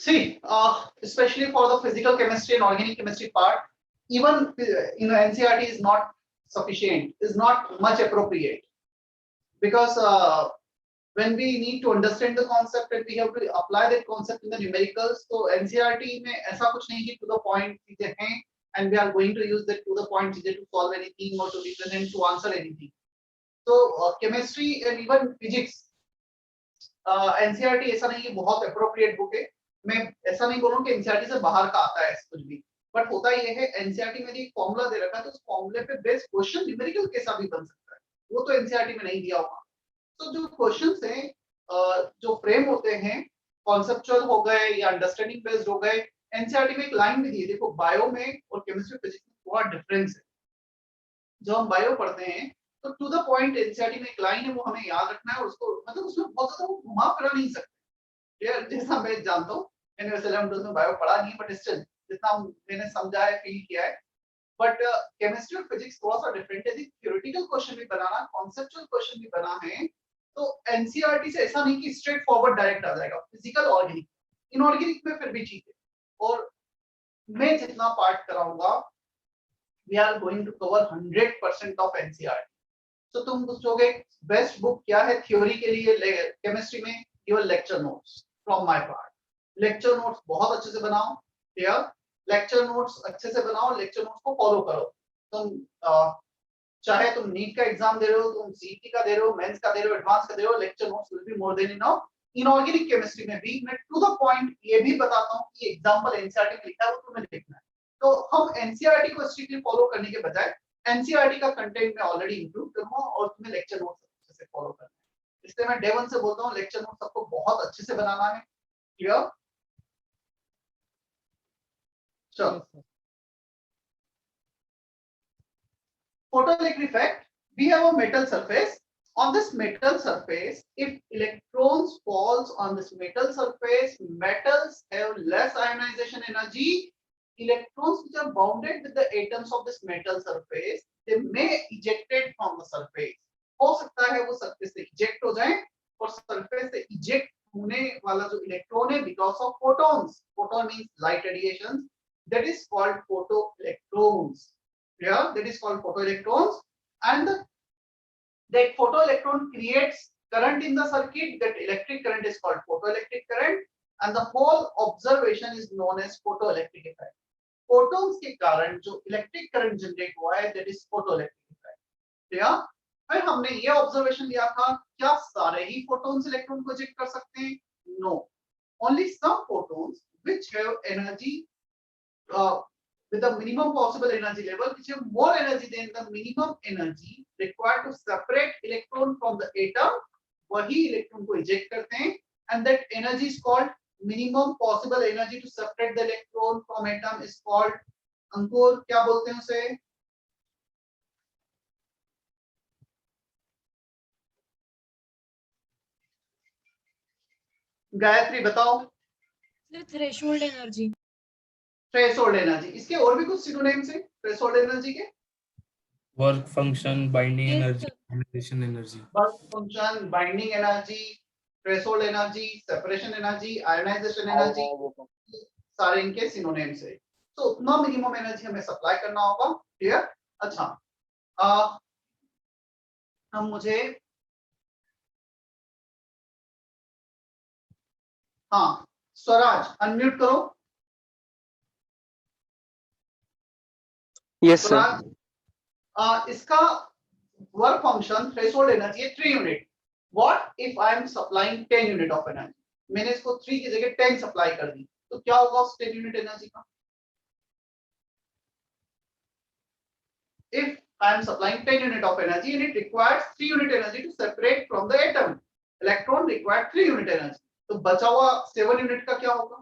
See, especially for the physical chemistry and organic chemistry part, even NCERT is not sufficient, is not much appropriate, because when we need to understand the concept and we have to apply that concept in the numericals, so NCERT में ऐसा कुछ नहीं कि to the point चीजें हैं and we are going to use that to the point चीजें to solve anything or to represent to answer anything. So chemistry and even physics, NCERT ऐसा नहीं कि बहुत appropriate book है. मैं ऐसा नहीं बोलूँ कि NCERT से बाहर का आता है कुछ भी, बट होता ये है NCERT में एक फॉर्मूला दे रखा है तो उस फॉर्मूले पे बेस्ड क्वेश्चन न्यूमेरिकल कैसा भी बन सकता है, वो तो NCERT में नहीं दिया होगा. तो जो क्वेश्चंस हैं, जो फ्रेम होते हैं, कॉन्सेप्चुअल हो गए या अंडरस्टैंडिंग बेस्ड हो गए. NCERT में एक लाइन भी दी है, देखो बायो में और केमिस्ट्री फिजिक्स में थोड़ा डिफरेंस है. जब हम बायो पढ़ते हैं तो टू द पॉइंट NCERT में एक लाइन है, वो हमें याद रखना है और उसको मतलब उसमें बहुत ज्यादा घुमा फिरा नहीं सकते. यार जैसा मैं जानता हूँ, मैंने वैसे 11 में बायो पढ़ा नहीं, बट स्टिल जितना मैंने समझा है, फील किया है. बट केमिस्ट्री और फिजिक्स थोड़ा सा डिफरेंट है. थ्योरेटिकल क्वेश्चन भी बनाना, कॉन्सेप्चुअल क्वेश्चन भी बना है, तो NCERT से ऐसा नहीं कि स्ट्रेट फॉरवर्ड डायरेक्ट आ जाएगा. फिजिकल, ऑर्गेनिक, इनऑर्गेनिक में फिर भी ठीक है. और मैं जितना पार्ट कराऊंगा, we are going to cover 100% of NCERT. तो तुम पूछोगे बेस्ट बुक क्या है थ्योरी के लिए केमिस्ट्री में, केवल lecture notes from my part. Lecture notes बहुत अच्छे से बनाओ. क्लियर? लेक्चर नोट्स अच्छे से बनाओ, लेक्चर नोट्स को फॉलो करो. तुम चाहे तुम नीट का एग्जाम दे रहे हो, तुम सीईटी का दे रहे हो, मेंस का दे रहे हो, एडवांस का दे रहे हो, lecture notes will be more than enough. Inorganic chemistry में भी मैं टू द पॉइंट ये भी बताता हूँ कि एग्जांपल NCERT में लिखा है वो तुम्हें लिखना है. तो हम NCERT को स्ट्रिक्टली फॉलो करने के बजाय NCERT का कंटेंट मैं ऑलरेडी इंक्लूड करूंगा और तुम्हें लेक्चर नोट्स अच्छे से फॉलो करना है. इसलिए मैं डे 1 से बोलता हूँ लेक्चर नोट्स सबको बहुत अच्छे से बनाना है. क्लियर? चलो, photoelectric effect. We have a metal surface. On this metal surface, if electrons falls on this metal surface, metals have less ionization energy. Electrons which are bounded with the atoms of this metal surface, they may ejected from the surface. हो सकता है वो surface से eject हो जाए, और surface से eject होने वाला जो इलेक्ट्रॉन है because of photons. Photon means light radiations. That is called photoelectrons. Yeah, that is called photoelectrons, and that photoelectron creates current in the circuit. That electric current is called photoelectric current, and the whole observation is known as photoelectric effect. Photons के कारण जो electric current generate हुआ है, that is photoelectric effect. yeah? फिर हमने ये observation लिया था, क्या सारे ही फोटोन्स इलेक्ट्रॉन को इजेक्ट कर सकते हैं? No, only some photons which have energy with the minimum possible energy level, which have more energy than the minimum energy required to separate electron from the atom, वही electron को eject करते हैं. And that energy is called minimum possible energy to separate the electron from atom is called, अंकुर क्या बोलते हैं उसे? गायत्री बताओ. Threshold energy. Threshold energy. इसके और भी कुछ सिनोनिम्स हैं थ्रेशोल्ड एनर्जी के? Work function, binding energy, ionization energy. Work function, binding energy, threshold energy, separation energy, ionization energy, सारे इनके सिनोनिम्स है. तो उतना मिनिमम एनर्जी हमें सप्लाई करना होगा. क्लियर? अच्छा, हम मुझे हाँ स्वराज अनम्यूट करो. Yes sir. स्वराज, इसका वर्क फंक्शन थ्रेशोल्ड एनर्जी है 3 unit. What if I am supplying 10 unit of energy? मैंने इसको 3 की जगह 10 सप्लाई कर दी, तो क्या होगा उस 10 यूनिट एनर्जी का? If I am supplying 10 unit of energy and it requires 3 unit energy to separate from the atom, electron require 3 unit energy. तो बचा हुआ 7 यूनिट का क्या होगा?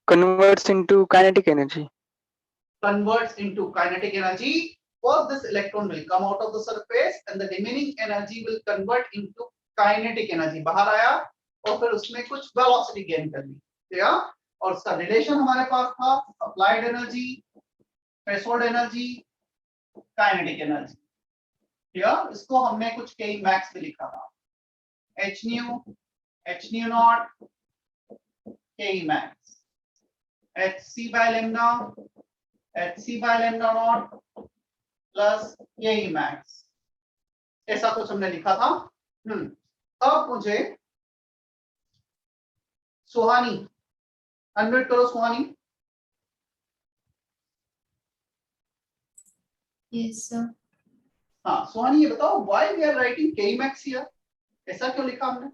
Converts into kinetic energy. Converts into kinetic energy. First, this electron will come out of the surface and the remaining energy will convert into kinetic energy. बाहर आया और फिर उसमें कुछ velocity gain कर ली. ठीक? और उसका रिलेशन हमारे पास था applied energy, threshold energy, kinetic energy. ठीक? इसको हमने कुछ कई मैक्स में लिखा था. h nu not Ke max. Hc by lambda naught plus Ke max. ऐसा कुछ हमने लिखा था. अब मुझे सुहानी अनम्यूट करो. सुहानी. Yes, sir. हाँ सुहानी ये बताओ why we are writing Ke max here? ऐसा क्यों लिखा हमने?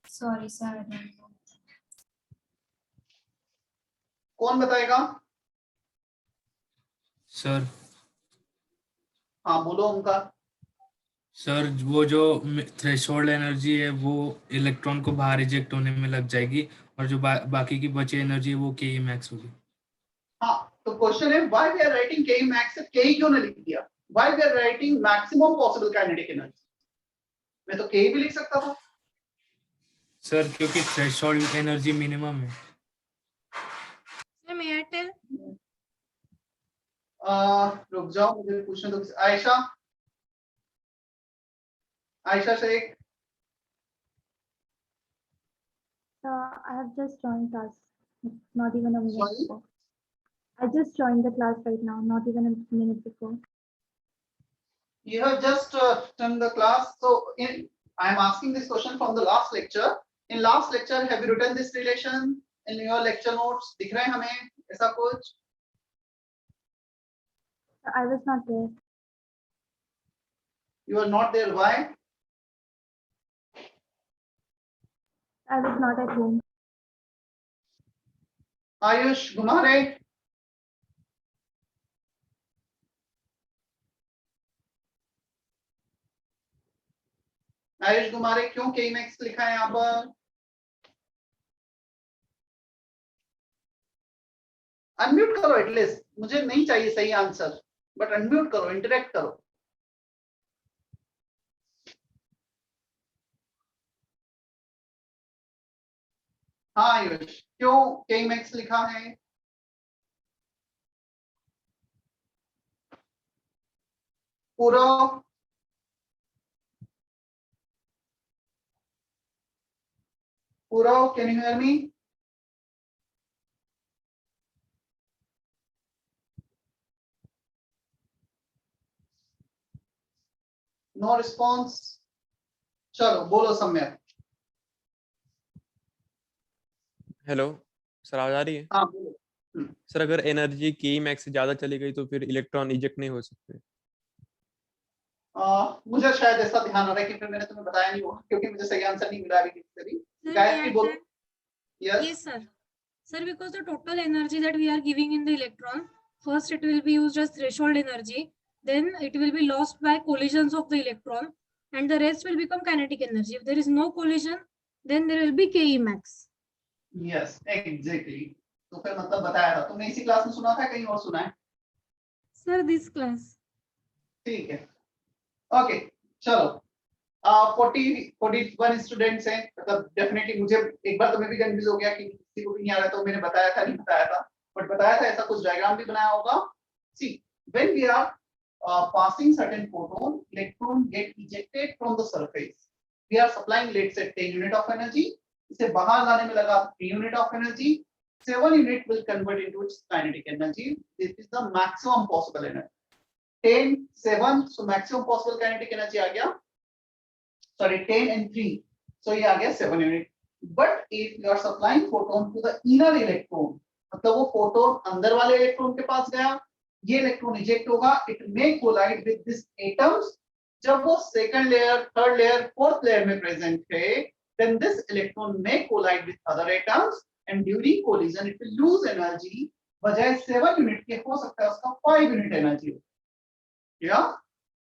Sorry, sir. I don't know. कौन बताएगा? सर हाँ बोलो उनका. सर वो जो थ्रेशोल्ड एनर्जी है वो इलेक्ट्रॉन को बाहर रिजेक्ट होने में लग जाएगी और जो बाकी की बची एनर्जी है वो के मैक्स होगी. हाँ तो क्वेश्चन है why we are writing Ke max? Ke क्यों नहीं लिख दिया? Why we are writing maximum possible kinetic energy? मैं तो Ke भी लिख सकता था. सर क्योंकि थ्रेशोल्ड एनर्जी मिनिमम है. Sir, may I tell? रुक जाओ मुझे पूछने दो. Ayesha. Ayesha Sheikh. I have just joined class, not even a minute Sorry? before. I just joined the class right now, not even a minute before. You have just done the class. So I am asking this question from the last lecture. In last lecture, have you written this relation in your lecture notes? दिख रहा है हमें ऐसा कुछ? I was not there. You are not there. Why? I was not at home. Ayush Gumare. Ayush गुमारे क्यों के max लिखा है यहाँ पर? अनम्यूट करो एटलीस्ट. मुझे नहीं चाहिए सही आंसर बट अनम्यूट करो, इंटरेक्ट करो. हाँ आयुष क्यों के मैक्स लिखा है? Purav. Purav can you hear me? No response. चलो बोलो सम्यक. हेलो सर, आवाज आ रही है? हाँ बोलो. सर अगर एनर्जी की मैक्स से ज्यादा चली गई तो फिर इलेक्ट्रॉन इजेक्ट नहीं हो सकते? मुझे शायद ऐसा ध्यान आ रहा है कि फिर मैंने तुम्हें बताया नहीं होगा क्योंकि मुझे सही आंसर नहीं मिला अभी किसी से भी. Sir, गायत्री may I बोलो. tell? Yes. Yes, sir. Sir, because the total energy that we are giving in the electron, first it will be used as threshold energy, then it will be lost by collisions of the electron, and the rest will become kinetic energy. If there is no collision, then there will be Ke max. Yes exactly. तो फिर मतलब बताया था तुमने. इसी class में सुना था कहीं और सुना है? Sir, this class. ठीक है. ओके चलो. 41 स्टूडेंट्स हैं. मतलब डेफिनेटली मुझे एक बार तो मैं भी कंफ्यूज हो गया कि किसी को भी नहीं आ रहा. तो मैंने बताया था नहीं बताया था बट बताया था. ऐसा कुछ डायग्राम भी बनाया होगा. See when we are passing certain photon, electron get ejected from the surface. We are supplying let's say 10 unit of energy. इसे बाहर लाने में लगा 3 unit of energy. 7 unit will convert into its kinetic energy. This is the maximum possible energy. 10 7 so maximum possible kinetic energy आ गया. Sorry 10 and 3 so ये आ गया 7 unit. But if you are supplying photon to the inner electron, मतलब वो photon अंदर वाले electron के पास गया, ये इलेक्ट्रॉन इजेक्ट होगा. It may collide with this atoms. जब वो second layer, third layer, fourth layer में प्रेजेंट है, then this electron may collide with other atoms and during collision it will lose energy. बजाय 7 यूनिट के हो सकता है उसका 5 यूनिट एनर्जी हो. या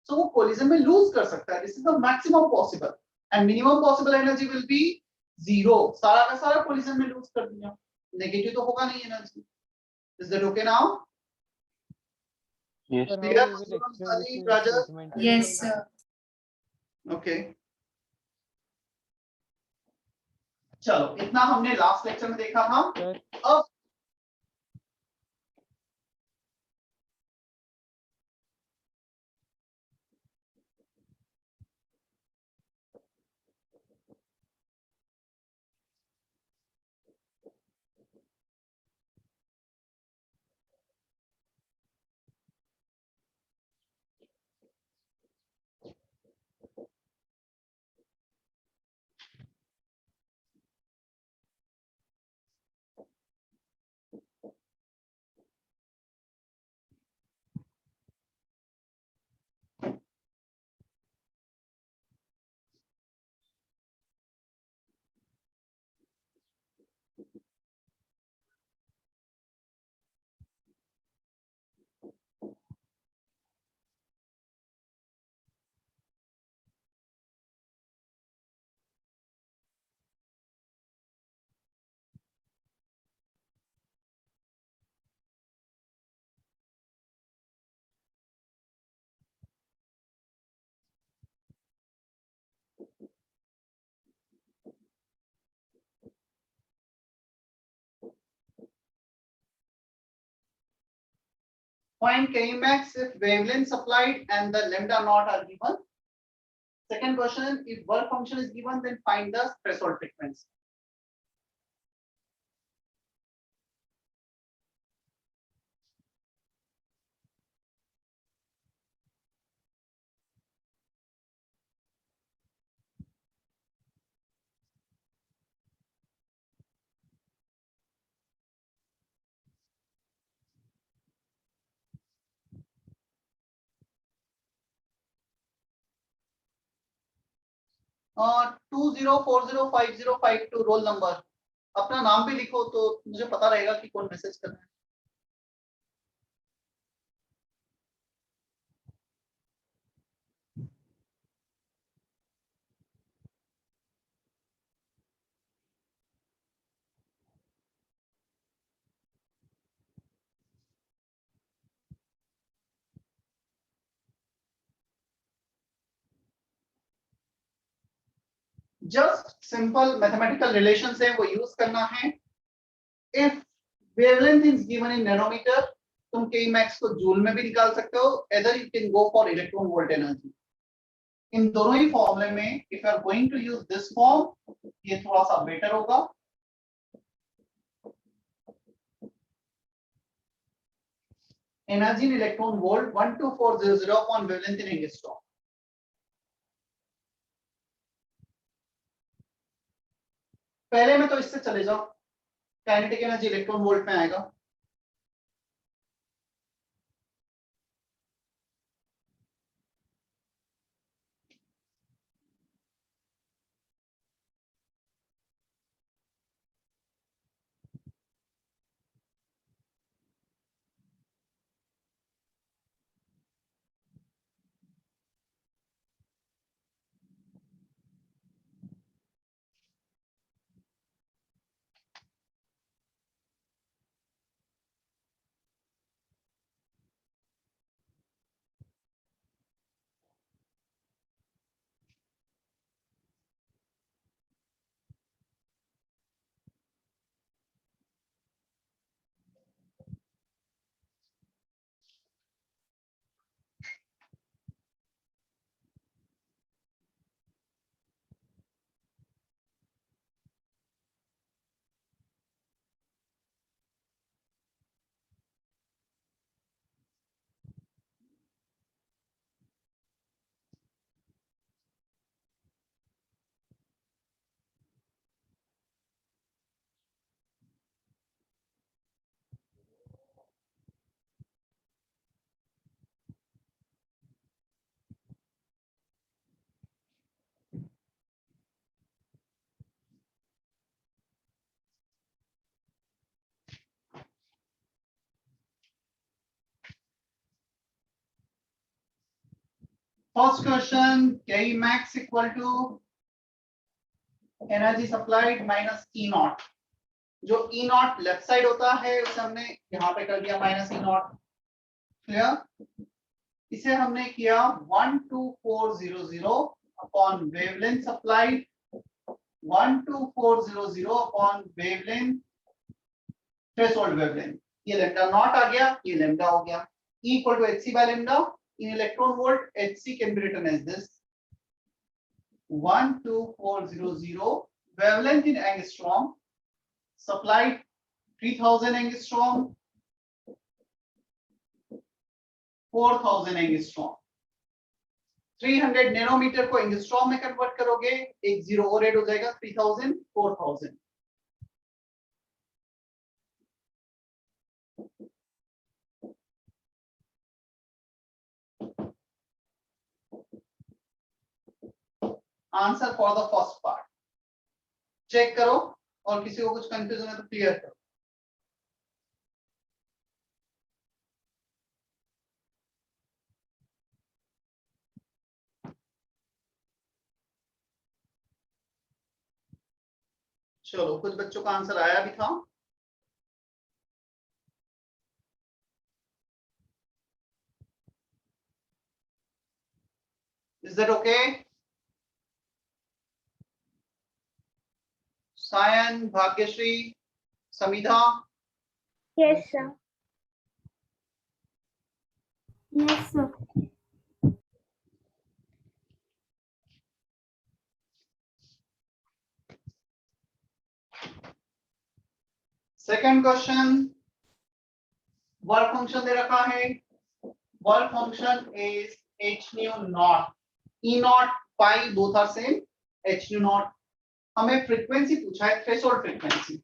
सो वो कोलिजन में लूज कर सकता है. This is the maximum possible and minimum possible energy will be 0. सारा का सारा कोलिजन में लूज कर दिया. नेगेटिव तो होगा नहीं energy. Is that okay now? Yes. Sir, how Clear? is it Ali, extinguishing Raja? statement? Yes, sir. Okay चलो इतना हमने लास्ट लेक्चर में देखा था. Sir, अब Find Kmax if wavelength supplied and the lambda naught are given. Second question, if work function is given, then find the threshold frequency. और 20405052 roll number, अपना नाम भी लिखो तो मुझे पता रहेगा कि कौन मैसेज कर रहा है। जस्ट सिंपल मैथमेटिकल रिलेशन है वो यूज करना है। If wavelength is given in nanometre, तुम के मैक्स को जूल में भी निकाल सकते हो, either you can go for electron volt energy. इन दोनों ही फॉर्मूले में if you are going to use this form, ये थोड़ा सा बेटर होगा। Energy in electron volt 12400 upon wavelength in angstrom. पहले में तो इससे चले जाओ, काइनेटिक एनर्जी इलेक्ट्रॉन वोल्ट में आएगा। First question, K max equal to energy supplied minus E naught। जो E naught लेफ्ट साइड होता है उसे हमने यहाँ पे कर दिया माइनस E naught। क्लियर? इसे हमने किया 12400 upon wavelength supplied, 12400 upon wavelength threshold wavelength. ये लैम्डा नॉट आ गया, ये लैम्डा हो गया। E equal to hc by lambda। In electron volt, hc can be written as this 12400 wavelength in angstrom, supplied 3000 angstrom, 4000 angstrom। 300 nanometre को angstrom में convert करोगे, एक zero और ऐड हो जाएगा, 3000 4000। Answer for the first part. Check करो और किसी को कुछ कंफ्यूजन है तो क्लियर करो। चलो, कुछ बच्चों का आंसर आया भी था। Is that okay? Sayan, Bhagyashree, Samidha. Yes, sir. Yes, sir. Second question, work function दे रखा है, work function is h nu naught, e naught pi both are same, h nu naught. हमें फ्रीक्वेंसी पूछा है, threshold frequency.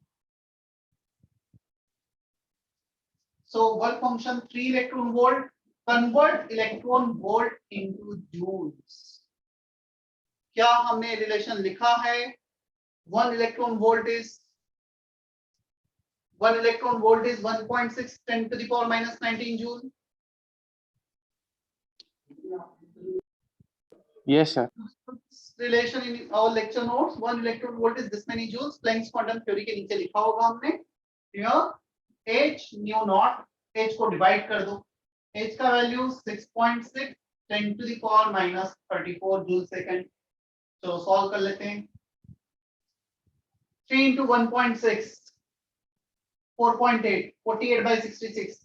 So work function 3 electron volt, convert electron volt into joules. क्या हमने relation लिखा है? 1 electron volt is 1.6 10 to the power minus 19 joule. Yes, sir. Relation in our lecture notes, 1 electron volt is this many joules. Planck's quantum theory के नीचे लिखा होगा हमने. Here h nu naught, h को डिवाइड कर दो. h का value 6.6 10 to the power minus 34 joule second. तो सॉल्व कर लेते हैं. 3 into 1.6 4.8, 48 by 66,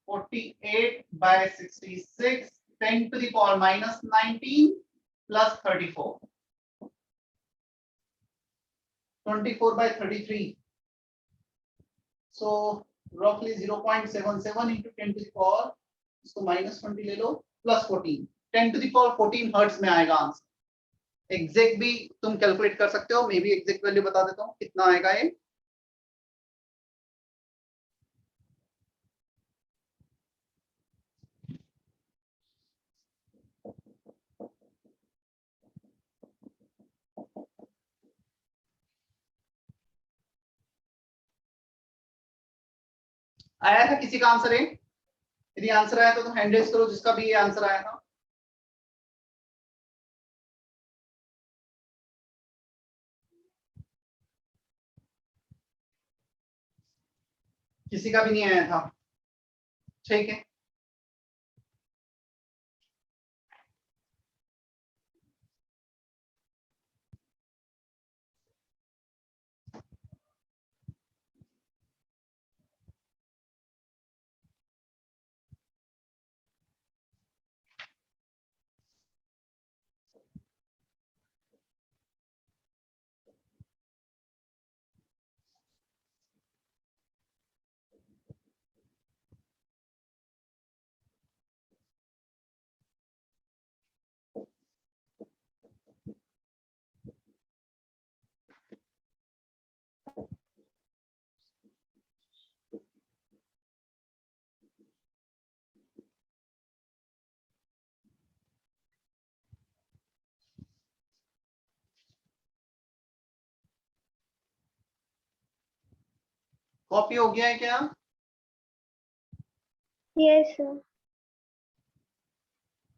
48 by 66, 10 to the power minus 19 plus 34, 24 by 33. So roughly 0.77 into 10 to the power, इसको minus 20 ले लो, plus 14, 10 to the power 14 hertz में आएगा आंसर. एग्जैक्ट भी तुम कैलकुलेट कर सकते हो, मैं भी एग्जैक्ट वैल्यू बता देता हूँ कितना आएगा ये. आया था किसी का आंसर है? यदि आंसर आया तो तुम हैंड रेज करो जिसका भी ये आंसर आया था. किसी का भी नहीं आया था. ठीक है. कॉपी हो गया है क्या? Yes, sir.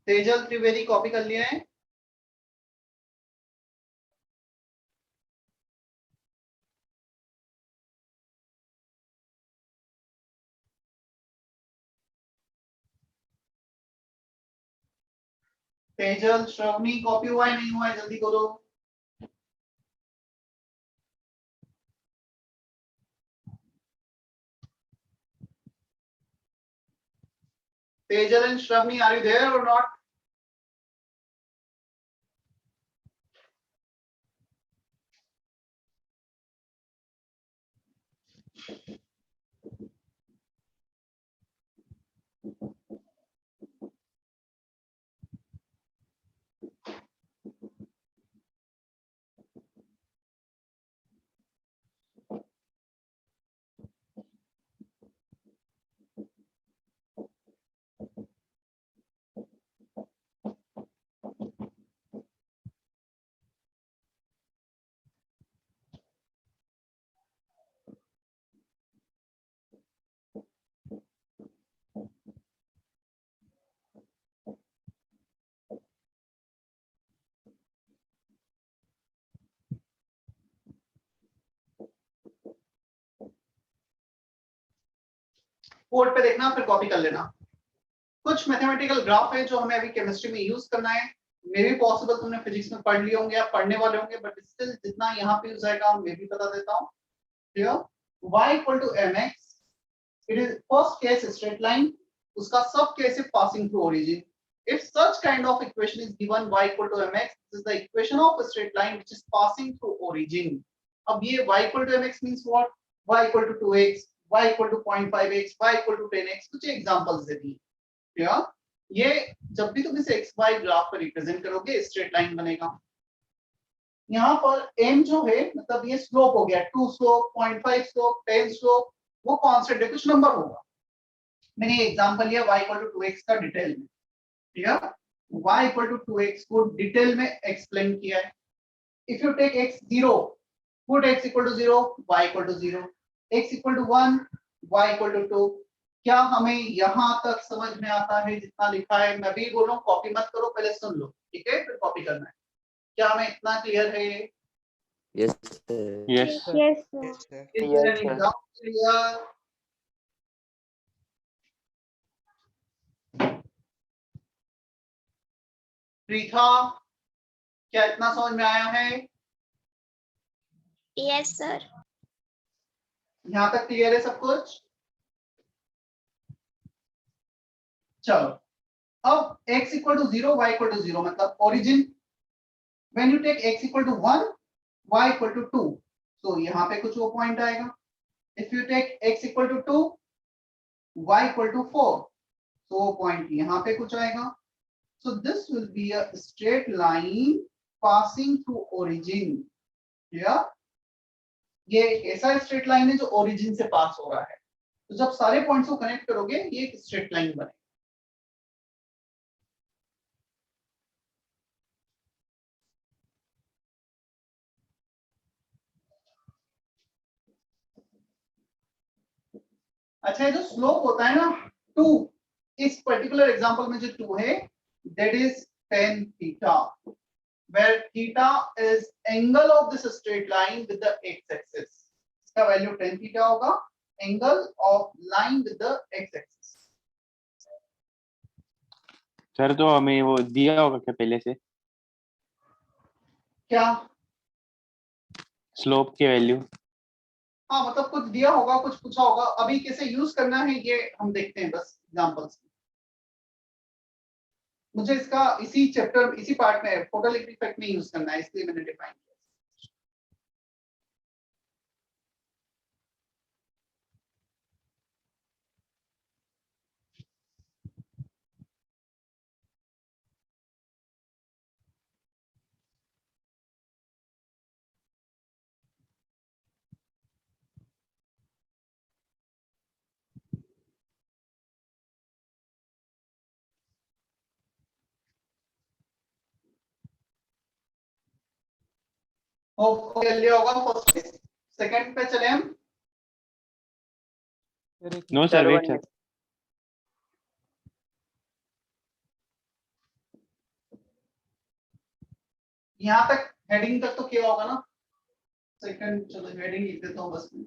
Tejal Trivedi copy कर लिया है? तेजल, श्रवणी कॉपी हुआ है नहीं हुआ है, जल्दी करो. Tejal and Shravani, are you there or not? Code पे देखना फिर कॉपी कर लेना. कुछ मैथमेटिकल ग्राफ है जो हमें अभी केमिस्ट्री में यूज करना है. मे बी पॉसिबल तुमने फिजिक्स में पढ़ लिए होंगे या पढ़ने वाले होंगे, बट स्टिल जितना यहाँ पे यूज आएगा मैं भी बता देता हूँ. Here y equal to mx, it is first case straight line, उसका सब case is passing through origin. If such kind of equation is given y equal to mx, this is the equation of a straight line which is passing through origin. अब ये y equal to mx means what? Y equal to 2x, y equal to 0.5x, y equal to 10x. कुछ examples दे दिए. क्या ये जब भी तुम इसे xy ग्राफ पर रिप्रेजेंट करोगे स्ट्रेट लाइन बनेगा. यहाँ पर m जो है मतलब ये स्लोप हो गया, 2 स्लोप, 0.5 स्लोप, 10 स्लोप, वो कांस्टेंट है, कुछ नंबर होगा. मैंने एग्जांपल लिया y equal to 2x का डिटेल में. Here y equal to 2x को डिटेल में एक्सप्लेन किया है. If you take x 0, put x equal to 0, y equal to 0, x equal to 1, y equal to 2. क्या हमें यहाँ तक समझ में आता है जितना लिखा है? मैं भी बोल रहा हूँ कॉपी मत करो, पहले सुन लो, ठीक है, फिर कॉपी करना है. क्या हमें इतना क्लियर है? Yes, sir. Yes. Yes, sir. Is Yes, there any sir. doubt clear? Preetha, क्या इतना समझ में आया है? Yes, sir. यहाँ तक क्लियर है सब कुछ? चलो, अब x equal to 0, y equal to 0 मतलब origin. When you take x equal to 1, y equal to 2, so यहाँ पे कुछ वो पॉइंट आएगा. If you take x equal to 2, y equal to 4, so वो पॉइंट यहाँ पे कुछ आएगा. So this will be a straight line passing through origin. Yeah? ये ऐसा स्ट्रेट लाइन है जो ओरिजिन से पास हो रहा है. तो जब सारे पॉइंट्स को कनेक्ट करोगे ये एक स्ट्रेट लाइन बनेगा. अच्छा, ये जो स्लोप होता है ना 2, इस पर्टिकुलर एग्जांपल में जो 2 है that is tan theta, where theta is angle of this straight line with the x-axis. इसका वैल्यू tan theta होगा, angle of line with the x-axis. Sir तो हमें वो दिया होगा क्या पहले से क्या? स्लोप की वैल्यू? हाँ मतलब कुछ दिया होगा, कुछ पूछा होगा. अभी कैसे यूज करना है ये हम देखते हैं बस एग्जांपल्स. मुझे इसका इसी चैप्टर इसी पार्ट में फोटोइलेक्ट्रिक इफेक्ट में यूज करना है, इसलिए मैंने डिफाइन किया. होप लिया होगा फर्स्ट. सेकंड पे चले हम. No sir, wait sir. यहाँ तक हेडिंग तक तो किया होगा ना. सेकंड चलो हेडिंग लिख देता हूँ बस में.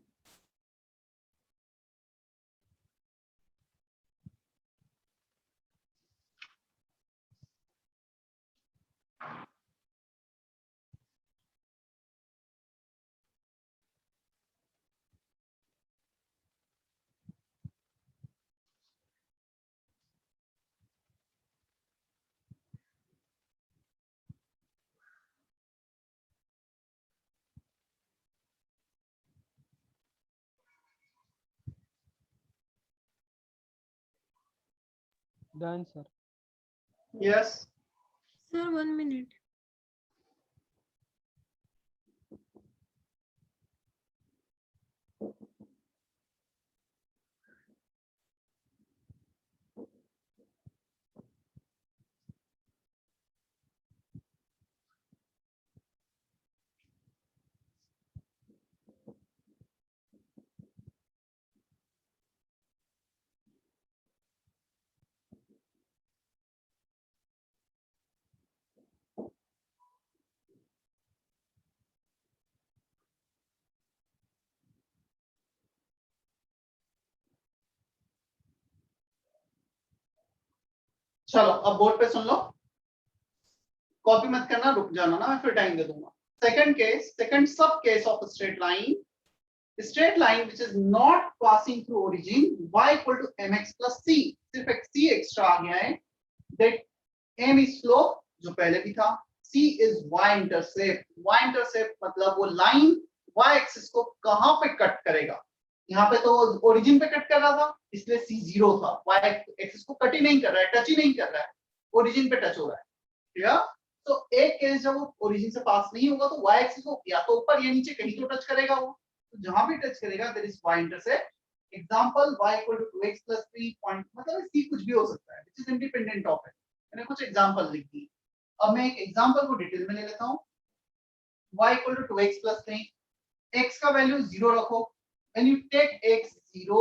Done, sir. Yes. Sir, 1 minute. चलो अब बोर्ड पे सुन लो, कॉपी मत करना, रुक जाना ना, मैं फिर टाइम दे दूंगा. सेकंड केस, सेकंड सब case of straight line. straight line which is not passing through origin, y equal to mx plus c, सिर्फ एक c extra आ गया है, that m is slope जो पहले भी था, c is y intercept मतलब वो लाइन y एक्सिस को कहां पे कट करेगा, यहाँ पे तो ओरिजिन पे कट कर रहा था इसलिए c 0 था, y एक्सिस को कट ही नहीं कर रहा है, टच ही नहीं कर रहा है, ओरिजिन पे टच हो रहा है, क्लियर। तो एक केस जब वो ओरिजिन से पास नहीं होगा तो y एक्सिस को या तो ऊपर या नीचे कहीं तो टच करेगा वो, तो जहां भी टच करेगा there is y intercept, example y equal to 2x 3 point, मतलब c कुछ भी हो सकता है which is independent of it. मैंने कुछ एग्जांपल लिख दी, अब मैं एक एग्जांपल को डिटेल में ले लेता हूं। y equal to 2x 3, x का वैल्यू 0 रखो, when you take x 0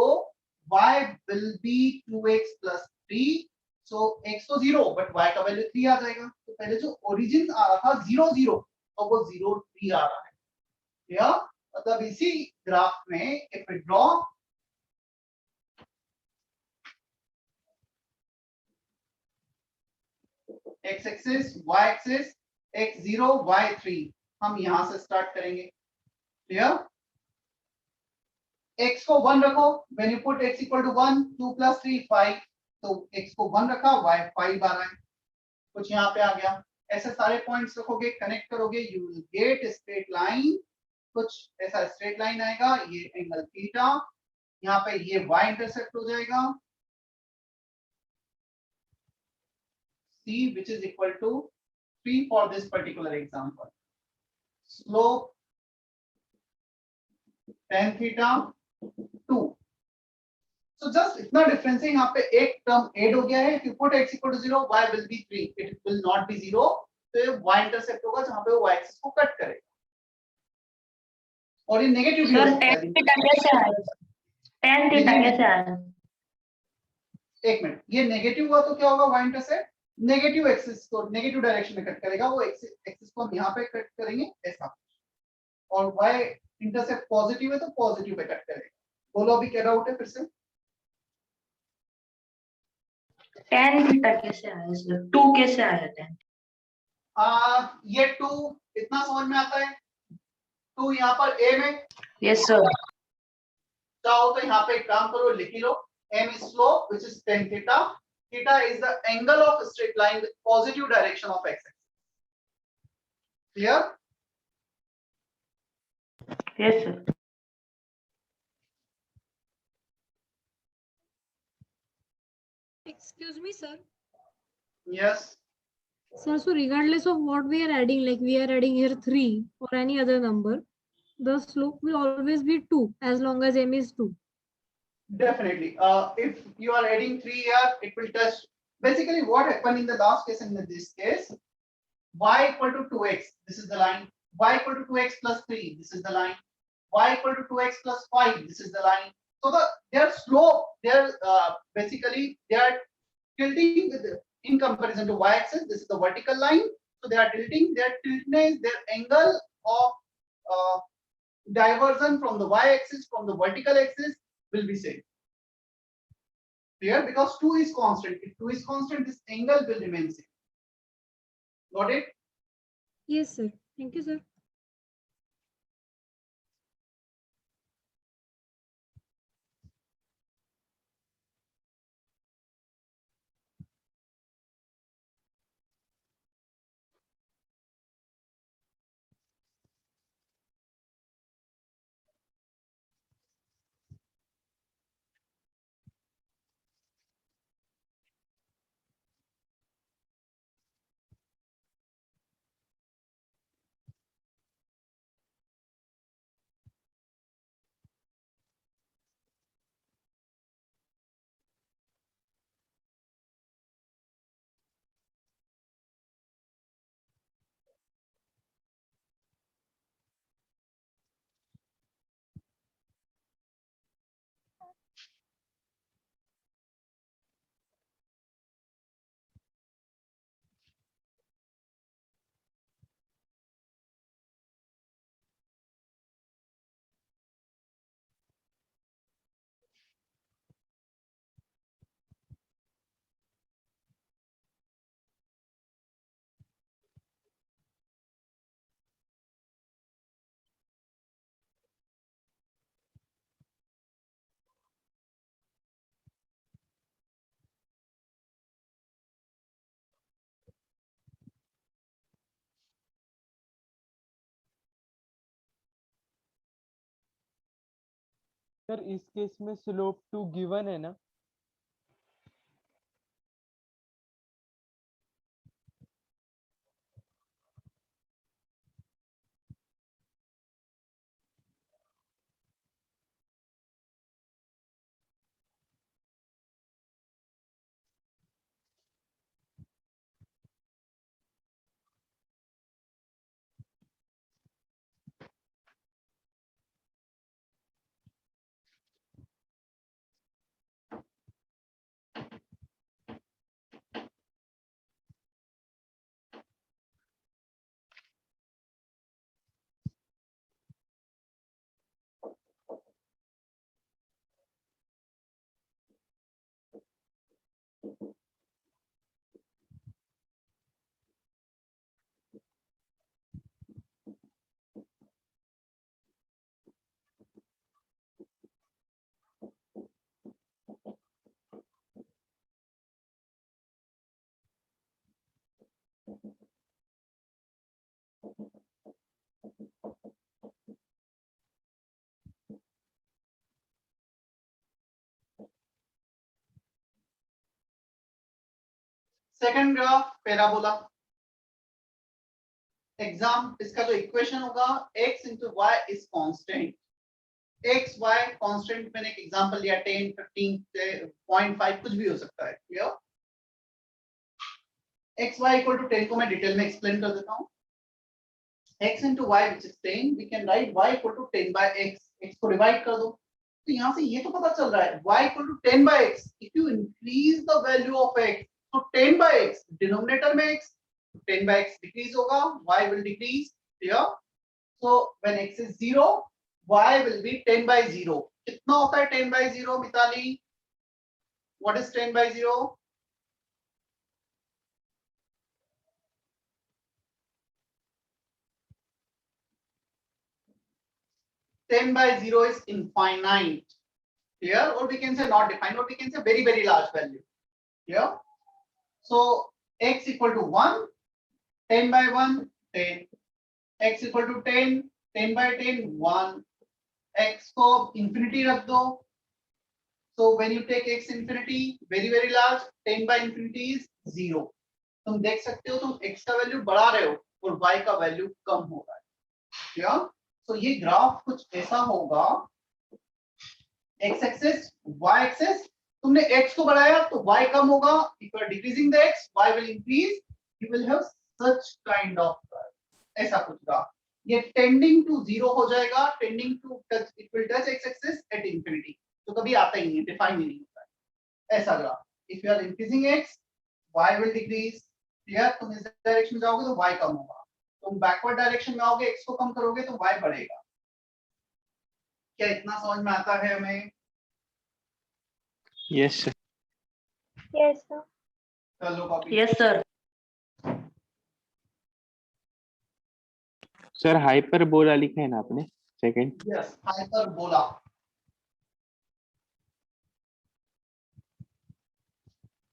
y will be 2x 3, so x तो 0 बट y का वैल्यू 3 आ जाएगा, तो पहले जो ओरिजिन आ रहा था 0 0 अब वो 0 3 आ रहा है, या मतलब इसी ग्राफ में if we draw x axis y axis x 0 y 3, हम यहां से स्टार्ट करेंगे, क्लियर। x को 1 रखो, when you put x equal to 1 2 plus 3 5, तो x को 1 रखा y 5 आ रहा है, कुछ यहाँ पे आ गया, ऐसे सारे पॉइंट्स रखोगे कनेक्ट करोगे you will get straight line, कुछ ऐसा स्ट्रेट लाइन आएगा, ये एंगल थीटा, यहाँ पे ये y इंटरसेप्ट हो जाएगा c which is equal to 3 for this particular example, slope tan theta 2, so just इतना डिफरेंस है, यहाँ पे एक टर्म ऐड हो गया है, if you put x equal to 0 y will be 3, it will not be 0, तो ये y इंटरसेप्ट होगा जहां पे वो y एक्सिस को कट करेगा, और ये नेगेटिव भी हो सकता है। tan theta कैसे आया? एक मिनट, ये नेगेटिव हुआ तो क्या होगा, y इंटरसेप्ट नेगेटिव एक्सिस को नेगेटिव डायरेक्शन में कट करेगा, वो एक्सिस को हम यहाँ पे कट करेंगे ऐसा, और y इंटरसेप्ट पॉजिटिव है तो पॉजिटिव पे कट करेगा। बोलो अभी क्या डाउट है फिर से। tan theta कैसे आया इसमें? 2 कैसे आया tan? ये 2 इतना समझ में आता है, 2 यहाँ पर a में, Yes sir. चाहो तो यहाँ पे एक काम करो लिख ही लो, m is slope which is tan theta, theta is the angle of a straight line with positive direction of x axis, clear। Yes sir. Excuse me, sir. yes Sir, so regardless of what we are adding, like we are adding here 3 or any other number, the slope will always be 2 as long as m is 2. definitely, if you are adding 3 here it will touch, basically what happened in the last case and in this case, y equal to 2x, this is the line, y equal to 2x plus 3, this is the line, y equal to 2x plus 5, this is the line, so their slope, their basically they are tilting with in comparison to y axis, this is the vertical line, so they are tilting, their tiltness, their angle of diversion from the y axis from the vertical axis will be same, clear, because 2 is constant, if 2 is constant this angle will remain same, got it? Yes, sir. Thank you, sir. Sir इस case में slope 2 given है ना? Second graph parabola. Exam इसका जो equation होगा x into y is constant, x y constant. मैंने एक example लिया 10 15 0.5 कुछ भी हो सकता है। Clear? x y equal to 10 को मैं डिटेल में एक्सप्लेन कर देता हूं। x into y which is 10, we can write y equal to 10 by x, x को डिवाइड कर दो। तो यहां से ये तो पता चल रहा है y equal to 10 by x, if you increase the value of x, तो 10 by x डिनोमिनेटर में x, 10 by x डिक्रीज होगा, y will decrease here, so when x is 0 y will be 10 by 0। कितना होता है 10 by 0 Mitali? what is 10 by 0? 10 by 0 is infinite. Clear? Or we can say not defined, or we can say very, very large value. Clear? So x equal to 1, 10 by 1, 10. X equal to 10, 10 by 10, 1. X को infinity रख दो. So when you take x infinity, very, very large, 10 by infinity is 0. तुम देख सकते हो तुम x का value बढ़ा रहे हो और y का वैल्यू कम हो रहा है। Clear? तो ये ग्राफ कुछ ऐसा होगा, x एक्सिस y एक्सिस, तुमने x को बढ़ाया तो y कम होगा, if you are decreasing the x, y will increase, you will have such kind of ऐसा कुछ ग्राफ। ये टेंडिंग टू 0 हो जाएगा, tending to touch, it will touch x axis at infinity, तो कभी आता ही नहीं है, डिफाइन ही नहीं होता है ऐसा graph. If you are increasing x, y will decrease। Clear? तुम इस डायरेक्शन में जाओगे तो y कम होगा, तुम बैकवर्ड डायरेक्शन में आओगे, x को कम करोगे तो y बढ़ेगा। क्या इतना समझ में आता है हमें? Yes sir. Yes, sir. चलो copy. Yes sir. Sir hyperbola लिखा है ना आपने सेकंड? Yes, hyperbola.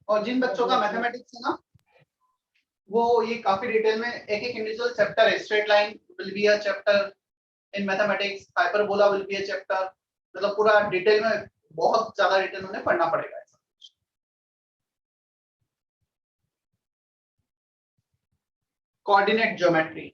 और जिन बच्चों का मैथमेटिक्स है ना, वो ये काफी डिटेल में एक एक इंडिविजुअल चैप्टर है। Straight line will be a chapter in mathematics, hyperbola will be a chapter, मतलब पूरा डिटेल में, बहुत ज्यादा डिटेल में उन्हें पढ़ना पड़ेगा। Coordinate geometry.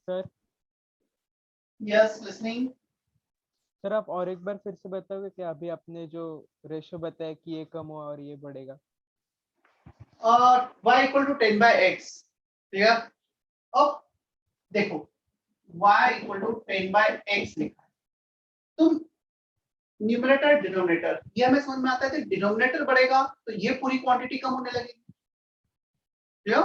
Sir yes, listening. Sir आप और एक बार फिर से बताओगे कि अभी आपने जो रेशो बताया कि ये कम हुआ और ये बढ़ेगा? y equal to 10 by x। Clear? अब देखो y equal to 10 by x लिखा है, तुम न्यूमरेटर डिनोमिनेटर, ये हमें समझ में आता है कि डिनोमिनेटर बढ़ेगा तो ये पूरी क्वांटिटी कम होने लगेगी, क्लियर?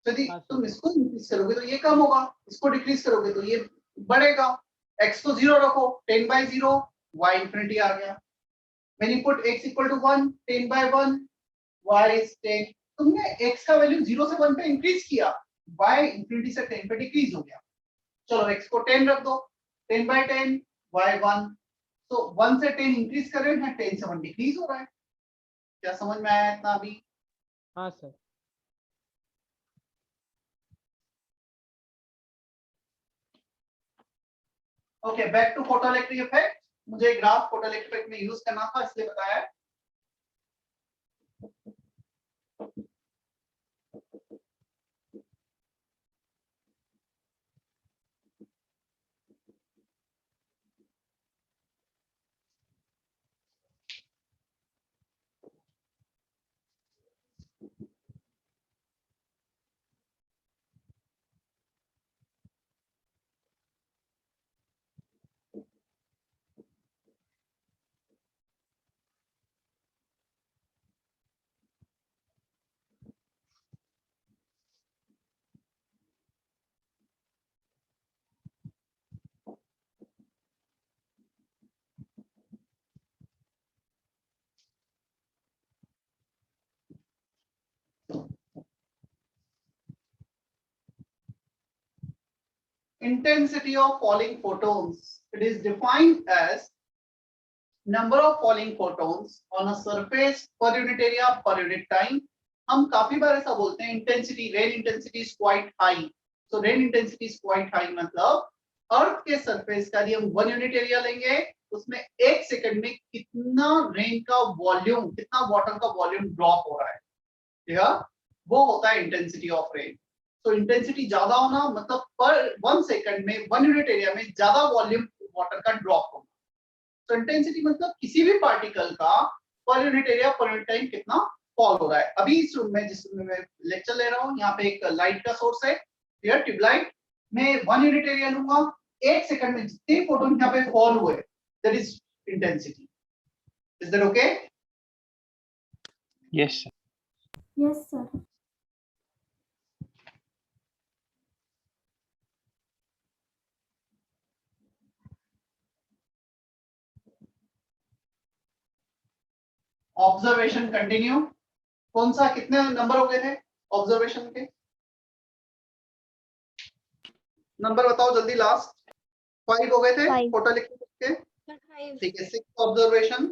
तो यदि हाँ, सर। तुम इसको इंक्रीज करोगे तो ये कम होगा, इसको डिक्रीज करोगे तो ये बढ़ेगा। x को 0 रखो, 10/0 y इंफिनिटी आ गया। when you put x equal to 1, 10/1 y is 10। तुमने x का वैल्यू 0 से 1 पे इंक्रीज किया, y इंफिनिटी से 10 पे डिक्रीज हो गया। चलो x को 10 रख दो, 10/10 y 1। तो 1 से 10 इंक्रीज कर रहे हैं, 10 से 1 डिक्रीज हो रहा है। क्या समझ में आया इतना अभी? हाँ sir. Okay, back to photoelectric effect. मुझे ग्राफ फोटोइलेक्ट्रिक इफेक्ट में यूज करना था इसलिए बताया। Intensity of falling photons. It is defined as number of falling photons on a surface per unit area per unit time. हम काफी बार ऐसा बोलते हैं, intensity, rain intensity is quite high. So rain intensity is quite high मतलब अर्थ के surface का यदि हम 1 यूनिट एरिया लेंगे, उसमें 1 सेकंड में कितना रेन का वॉल्यूम, कितना वाटर का वॉल्यूम ड्रॉप हो रहा है, ठीक है? वो होता है इंटेंसिटी ऑफ रेन। तो इंटेंसिटी ज्यादा होना मतलब पर 1 सेकंड में 1 यूनिट एरिया में ज्यादा वॉल्यूम वाटर का ड्रॉप होना। तो इंटेंसिटी मतलब किसी भी पार्टिकल का per unit area per unit time कितना फॉल हो रहा है। अभी इस रूम में, जिस रूम में मैं लेक्चर ले रहा हूँ, यहाँ पे एक लाइट का सोर्स है, क्लियर, ट्यूबलाइट। मैं 1 यूनिट एरिया लूंगा, 1 सेकंड में जितने फोटोन यहाँ पे फॉल हुए, that is intensity. Is that okay? Yes, sir. Yes, sir. Observation continue. कौन सा, कितने नंबर हो गए थे ऑब्जर्वेशन के? नंबर बताओ जल्दी, लास्ट 5 हो गए थे 5. फोटोइलेक्ट्रिक के। Five. ठीक है, 6 ऑब्जर्वेशन।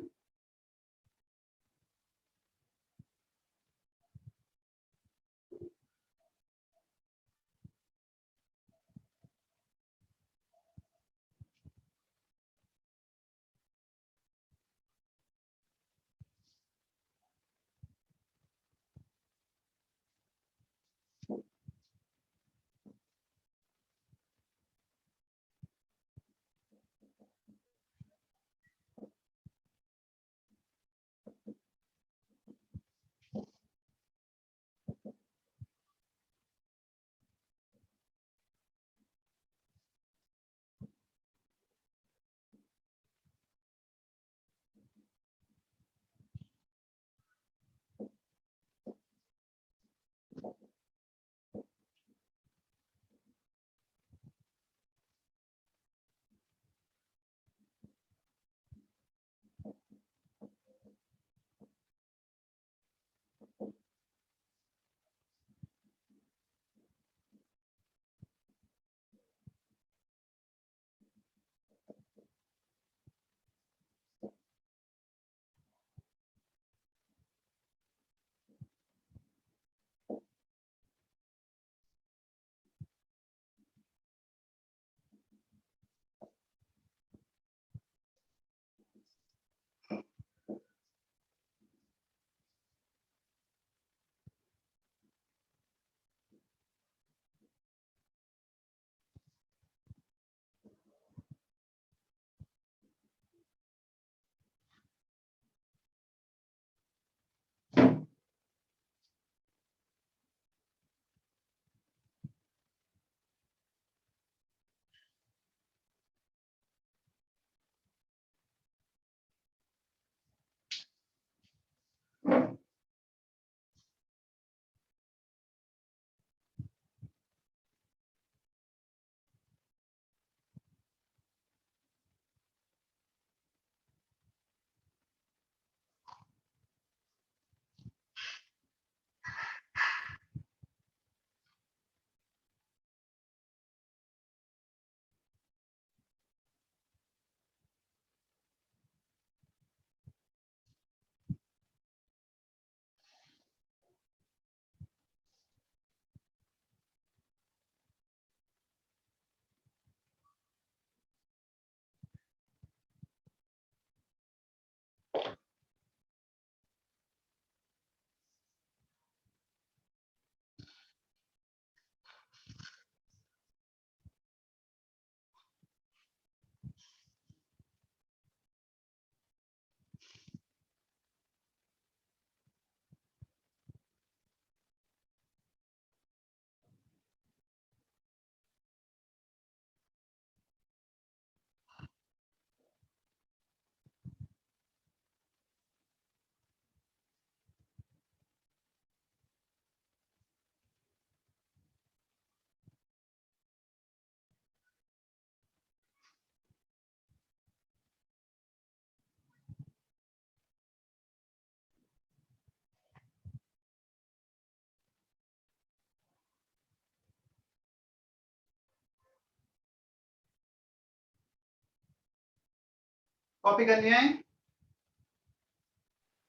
कॉपी कर लिया है?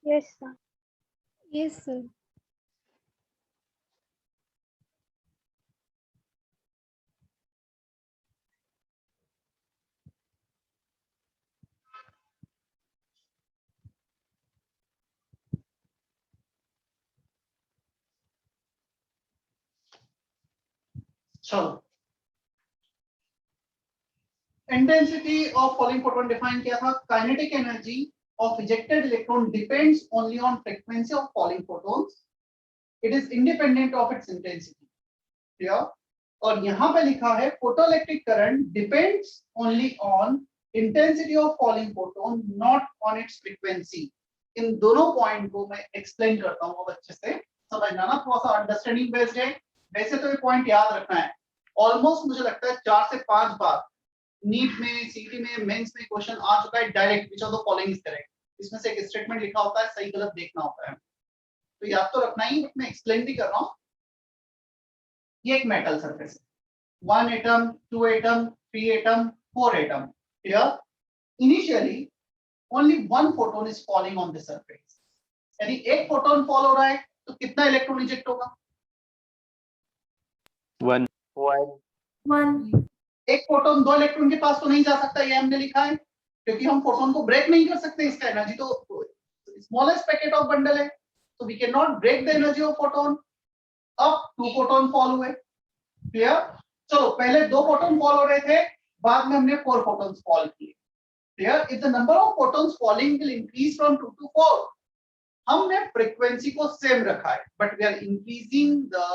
Yes, sir. Yes, sir. चलो, intensity of falling photon define किया था, kinetic energy of ejected electron depends only on frequency of falling photons, it is independent of its intensity. Clear? और यहां पे लिखा है photoelectric current depends only on intensity of falling photon, not on its frequency. इन दोनों point को मैं explain करता हूं, अब अच्छे से समझना ना, थोड़ा सा अंडरस्टैंडिंग बेस्ड है। वैसे तो ये पॉइंट याद रखना है, ऑलमोस्ट मुझे लगता है 4 से 5 बार नीट में, सीटी में, मेंस में क्वेश्चन आ चुका है direct, which of the following is correct. इसमें से एक स्टेटमेंट लिखा होता है, सही गलत देखना होता है, तो याद तो रखना ही, मैं एक्सप्लेन भी कर रहा हूं। ये एक मेटल सरफेस है, 1 atom, 2 atom, 3 atom, 4 atom. Clear? Initially only 1 photon is falling on the surface, यानी एक फोटोन फॉल हो रहा है तो कितना इलेक्ट्रॉन रिजेक्ट होगा? 1 1. एक फोटोन 2 इलेक्ट्रॉन के पास तो नहीं जा सकता, ये हमने लिखा है, क्योंकि हम फोटोन को ब्रेक नहीं कर सकते, इसका एनर्जी तो स्मॉलेस्ट पैकेट ऑफ बंडल है, तो we can not break the energy of photon. अब 2 फोटोन फॉल हुए। क्लियर? चलो, पहले 2 फोटोन फॉल हो रहे थे, बाद में हमने 4 फोटोन्स फॉल किए। Clear? If the number of photons falling will increase from 2 to 4, हमने फ्रीक्वेंसी को सेम रखा है, but we are increasing the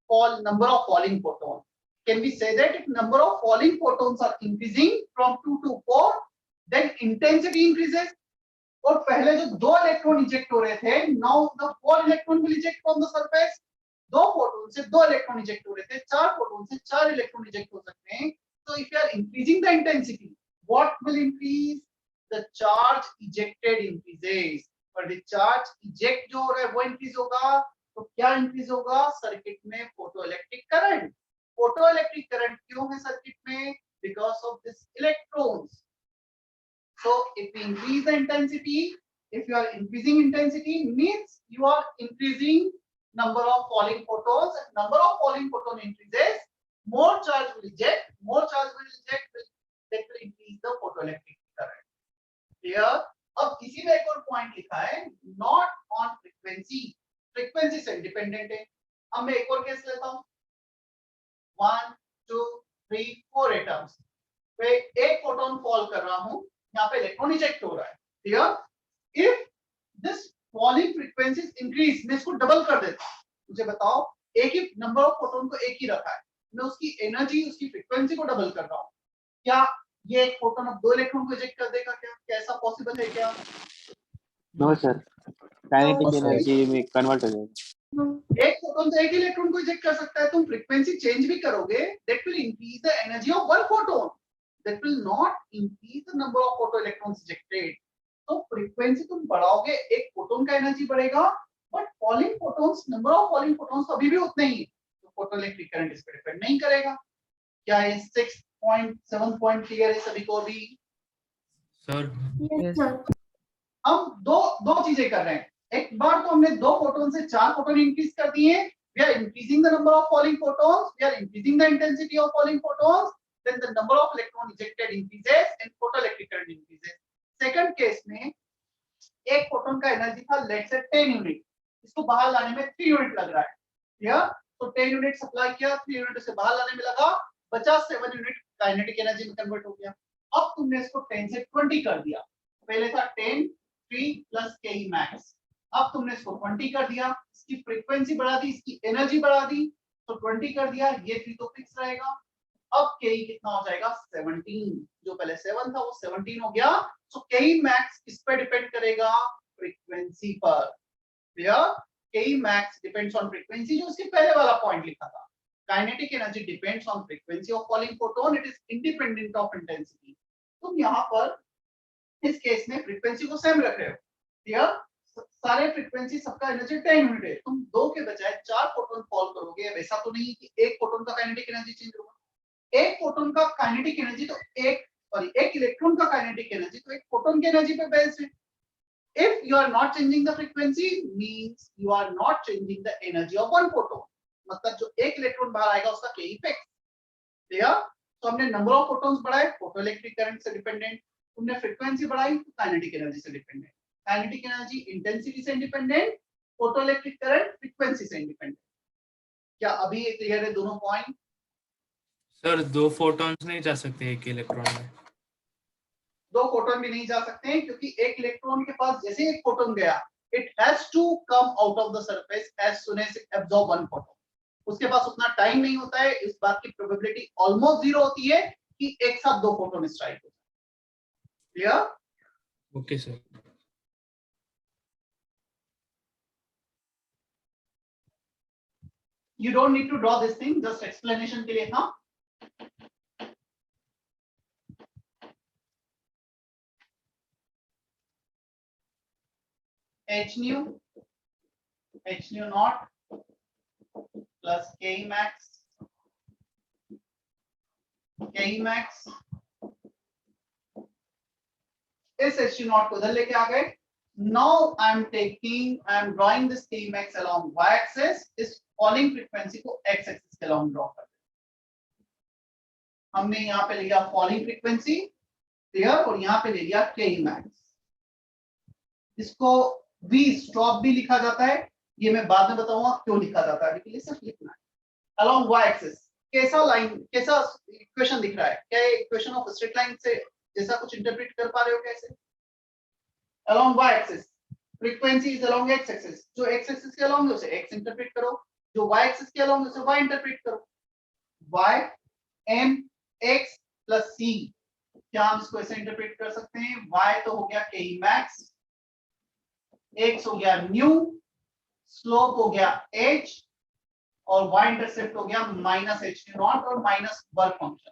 fall number of falling photon. Can we say that if number of falling photons are increasing from 2 to 4, then intensity increases? और पहले जो 2 electron eject हो रहे थे, now the 4 electron will eject from the surface. 2 photon से 2 electron eject हो रहे थे, 4 फोटोन से 4 इलेक्ट्रॉन इजेक्ट हो सकते हैं। So if you are increasing the intensity, what will increase? The charge ejected increases. और the charge eject जो हो रहा है वो increase होगा, तो क्या increase होगा? सर्किट में फोटोइलेक्ट्रिक करंट। फोटोइलेक्ट्रिक करंट क्यों है सर्किट में? Because of this electrons. So if we increase the intensity, if you are increasing intensity means you are increasing number of falling photons, and number of falling photon increases, more charge will eject, that will increase the photoelectric current. Clear? अब इसी में एक और point लिखा है, not on frequency, frequency से independent है। अब मैं एक और केस लेता हूं, 1 2 3 4 एटम्स पे एक फोटोन फॉल कर रहा हूं, यहाँ पे इलेक्ट्रॉन इजेक्ट हो रहा है। Clear? If this falling frequencies increase, मैं इसको डबल कर देता हूं, मुझे बताओ, एक ही नंबर ऑफ फोटोन को एक ही रखा है, मैं उसकी एनर्जी, उसकी फ्रीक्वेंसी को डबल कर रहा हूं, क्या ये एक फोटोन अब 2 इलेक्ट्रॉन को इजेक्ट कर देगा? क्या ऐसा पॉसिबल है क्या? No sir, kinetic No, sir. Energy में कन्वर्ट हो जाएगा। No. एक फोटोन तो एक ही इलेक्ट्रॉन को इजेक्ट कर सकता है, तुम फ्रीक्वेंसी चेंज भी करोगे, that will increase the energy of one photon, that will not increase the number of photo electrons ejected. तो फ्रीक्वेंसी तुम बढ़ाओगे, एक फोटोन का एनर्जी बढ़ेगा, but fouling photons, number of falling photons अभी भी उतने ही है, तो फोटोइलेक्ट्रिक करंट इस पर डिपेंड नहीं करेगा। क्या ये 6 पॉइंट 7 पॉइंट क्लियर है सभी को भी? Sir Yes, sir. हम दो चीजें कर रहे हैं, एक बार तो हमने 2 फोटोन से 4 फोटोन इंक्रीज कर दिए, we are increasing the number of falling photons, we are increasing the intensity of falling photons, then the number of electron ejected increases and photoelectric current increases. Second case में एक photon का energy था let's say 10 unit, इसको बाहर लाने में 3 unit लग रहा है। क्लियर? तो 10 यूनिट सप्लाई किया, 3 यूनिट से बाहर लाने में लगा, बचा 7 यूनिट काइनेटिक एनर्जी में कन्वर्ट हो गया। अब तुमने इसको 10 से 20 कर दिया, पहले था 10 3 प्लस ke max, अब तुमने इसको 20 कर दिया, इसकी फ्रीक्वेंसी बढ़ा दी, इसकी एनर्जी बढ़ा दी, तो 20 कर दिया, ये 3 तो फिक्स रहेगा। अब ke कितना हो जाएगा? 17, जो पहले 7 था वो 17 हो गया। सो ke max किस पे डिपेंड करेगा? फ्रीक्वेंसी पर। Clear? ke max depends on frequency, जो उसके पहले वाला पॉइंट लिखा था, kinetic energy depends on frequency of falling photon, it is independent of intensity. तुम यहाँ पर इस केस में फ्रीक्वेंसी को सेम रख रहे हो। क्लियर? सारे फ्रीक्वेंसी सबका एनर्जी 10 यूनिट है, तुम 2 के बजाय 4 फोटोन फॉल करोगे, वैसा तो नहीं कि एक फोटोन का काइनेटिक एनर्जी चेंज होगा। एक फोटोन का काइनेटिक एनर्जी तो एक सॉरी एक इलेक्ट्रॉन का काइनेटिक एनर्जी तो एक फोटोन की एनर्जी पे बेस्ड है. If you are not changing the frequency means you are not changing the energy of one photon. मतलब जो एक इलेक्ट्रॉन बाहर आएगा उसका के इफेक्ट. क्लियर? तो हमने नंबर ऑफ फोटॉन्स बढ़ाए फोटोइलेक्ट्रिक करंट से डिपेंडेंट, हमने फ्रीक्वेंसी बढ़ाई तो काइनेटिक एनर्जी से डिपेंडेंट. काइनेटिक एनर्जी इंटेंसिटी से इंडिपेंडेंट, फोटोइलेक्ट्रिक करंट फ्रीक्वेंसी से इंडिपेंडेंट. क्या अभी ये क्लियर है दोनों पॉइंट? सर 2 फोटॉन्स नहीं जा सकते एक इलेक्ट्रॉन में. 2 फोटोन भी नहीं जा सकते हैं क्योंकि एक इलेक्ट्रॉन के पास जैसे एक फोटोन गया it has to come out of the surface as soon as it absorb one photon. उसके पास उतना टाइम नहीं होता है. इस बात की प्रोबेबिलिटी ऑलमोस्ट जीरो होती है कि एक साथ 2 फोटोन स्ट्राइक हो. Clear? Okay sir. You don't need to draw this thing, just explanation के लिए था. H nu naught plus K max. इस H nu naught को इधर लेके आ गए. Now I am drawing this K max along y axis. इस falling frequency को x axis के along draw कर. हमने यहाँ पे लिया falling frequency, क्लियर, और यहाँ पे ले लिया K max. इसको V stop भी लिखा जाता है, ये मैं बाद में बताऊंगा क्यों लिखा जाता है, लेकिन ये सिर्फ लिखना है. Along y axis कैसा लाइन, कैसा इक्वेशन दिख रहा है? क्या ये इक्वेशन ऑफ स्ट्रेट लाइन से जैसा कुछ इंटरप्रेट कर पा रहे हो कैसे? Along y axis frequency is along x axis. जो x axis के along है उसे x इंटरप्रेट करो, जो y axis के along है उसे y इंटरप्रेट करो. y m x plus c. क्या हम इसको ऐसे इंटरप्रेट कर सकते हैं? y तो हो गया k max, x हो गया न्यू, स्लोप हो गया h और y इंटरसेप्ट हो गया माइनस h नॉट और minus work function.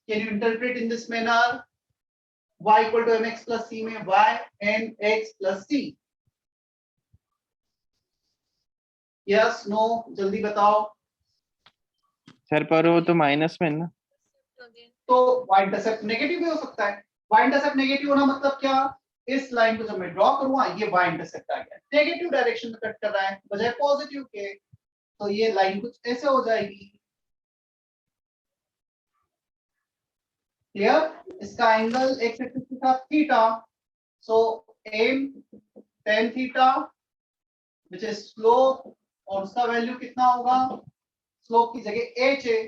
Can you interpret in this manner? y equal to mx plus c में y mx plus c. Yes no जल्दी बताओ. सर पर वो तो माइनस में है ना. तो y इंटरसेप्ट नेगेटिव भी हो सकता है. y इंटरसेप्ट नेगेटिव होना मतलब क्या? इस लाइन को जब मैं ड्रॉ करूंगा ये y इंटरसेप्ट आ गया, नेगेटिव डायरेक्शन में कट कर रहा है बजाय पॉजिटिव के, तो ये लाइन कुछ ऐसे हो जाएगी. क्लियर? इसका एंगल x एक्सिस के साथ theta, so m tan theta which is slope, और उसका वैल्यू कितना होगा? स्लोप की जगह h है,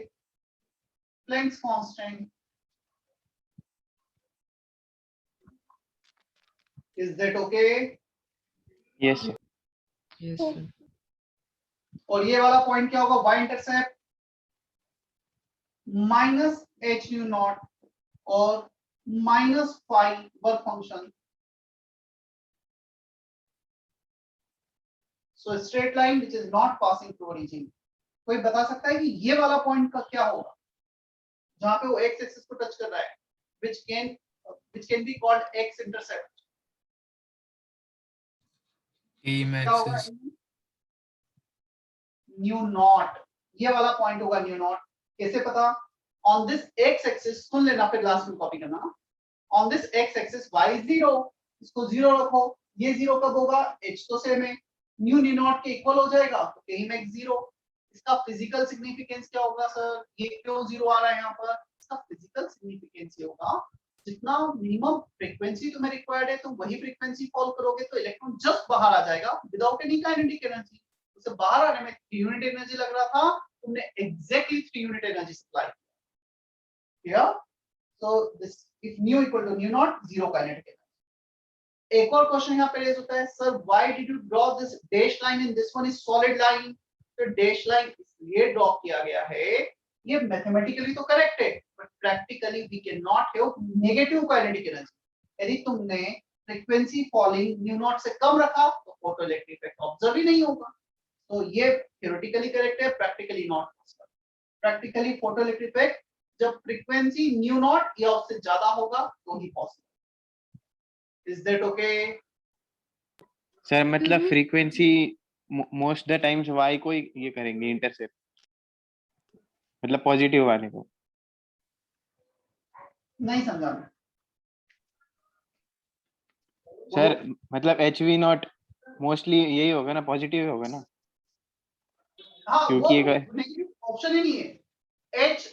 Planck's constant. Is that okay? Yes sir. Yes sir. और ये वाला पॉइंट क्या होगा? y intercept minus h nu naught और minus phi work function. So straight line which is not passing through origin. कोई बता सकता है कि ये वाला पॉइंट का क्या होगा जहां पे वो x एक्सिस को टच कर रहा है, which can be called x intercept. K क्या होगा? max is new not. ये वाला पॉइंट होगा न्यू नॉट. कैसे पता? ऑन दिस x एक्सिस, सुन लेना फिर लास्ट में कॉपी करना ना. On this x axis y is 0, इसको 0 रखो. ये 0 कब होगा? h तो सेम है, न्यू न्यू नॉट के इक्वल हो जाएगा तो k max 0. इसका फिजिकल सिग्निफिकेंस क्या होगा सर? ये क्यों 0 आ रहा है यहाँ पर? इसका फिजिकल सिग्निफिकेंस ये होगा जितना मिनिमम फ्रीक्वेंसी तुम्हें रिक्वायर्ड है तुम वही फ्रीक्वेंसी फॉलो करोगे तो इलेक्ट्रॉन जस्ट बाहर आ जाएगा विदाउट एनी काइनेटिक एनर्जी. उसे बाहर आने में 3 यूनिट एनर्जी लग रहा था, तुमने एग्जैक्टली 3 यूनिट एनर्जी सप्लाई किया. So this if nu equal to nu nought, 0 kinetic energy. एक और क्वेश्चन यहाँ पे रेज होता है, sir why did you draw this dash line in this one is solid line? तो डैश लाइन इसलिए draw किया गया है, ये मैथमेटिकली तो करेक्ट है but practically we can not have negative kinetic energy. यदि तुमने फ्रीक्वेंसी फॉलिंग न्यू नॉट से कम रखा तो फोटोइलेक्ट्रिक इफेक्ट ऑब्जर्व ही नहीं होगा. तो ये थ्योरेटिकली करेक्ट है, practically not possible. Practically photoelectric effect जब फ्रीक्वेंसी न्यू नॉट या उससे ज्यादा होगा तो ही possible. Is that okay? Sir मतलब frequency most the times y को ये करेंगे इंटरसेप्ट, मतलब पॉजिटिव वाले को. नहीं समझा मैं। सर मतलब HV0 मोस्टली यही होगा ना, पॉजिटिव होगा ना, हाँ वो क्योंकि एक नेगेटिव ऑप्शन ही नहीं है। H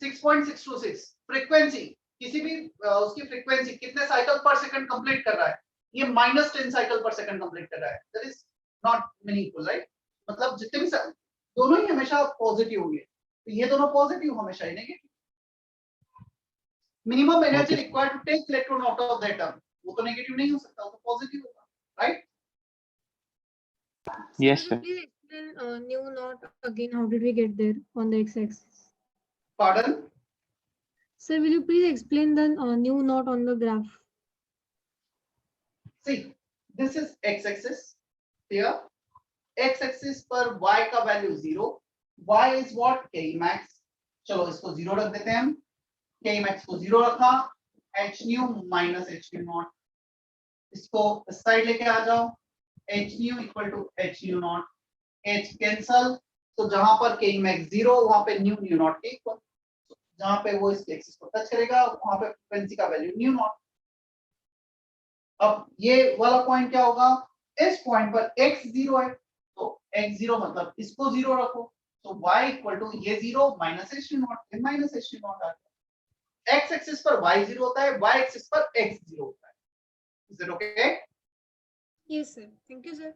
6.626 फ्रीक्वेंसी, किसी भी उसकी फ्रीक्वेंसी कितने साइकिल पर सेकंड कंप्लीट कर रहा है, ये -10 साइकिल पर सेकंड कंप्लीट कर रहा है, that is not meaningful, right. मतलब जितने भी दोनों ही हमेशा पॉजिटिव होंगे, तो ये दोनों पॉजिटिव हमेशा ही negative. Minimum energy Okay. Required to take electron out of that term, वो तो नेगेटिव नहीं हो सकता, वो तो पॉजिटिव होगा, right. Yes, Sir, sir. will you please explain nu naught again? How did we get there on the x-axis? Pardon? Sir, will you please explain the nu naught on the graph? See, this is x-axis here. X-axis पर y का value 0, y is what? K max. चलो इसको 0 रख देते हैं हम, K max को 0 रखा, h nu minus h nu naught, इसको इस साइड लेके आ जाओ, h nu equal to h nu naught, h cancel, तो जहां पर K max 0 वहां पे nu nu naught के इक्वल, जहां पे वो इस एक्सिस को टच करेगा वहां पे फ्रीक्वेंसी का वैल्यू nu naught। अब ये वाला पॉइंट क्या होगा, इस पॉइंट पर x 0 है, तो x 0 मतलब इसको 0 रखो, तो y इक्वल टू ये 0 माइनस h नॉट, ये माइनस h नॉट आ गया। x एक्सिस पर y 0 होता है, y एक्सिस पर x 0 होता है। Is it okay? Yes, sir. Thank you, sir.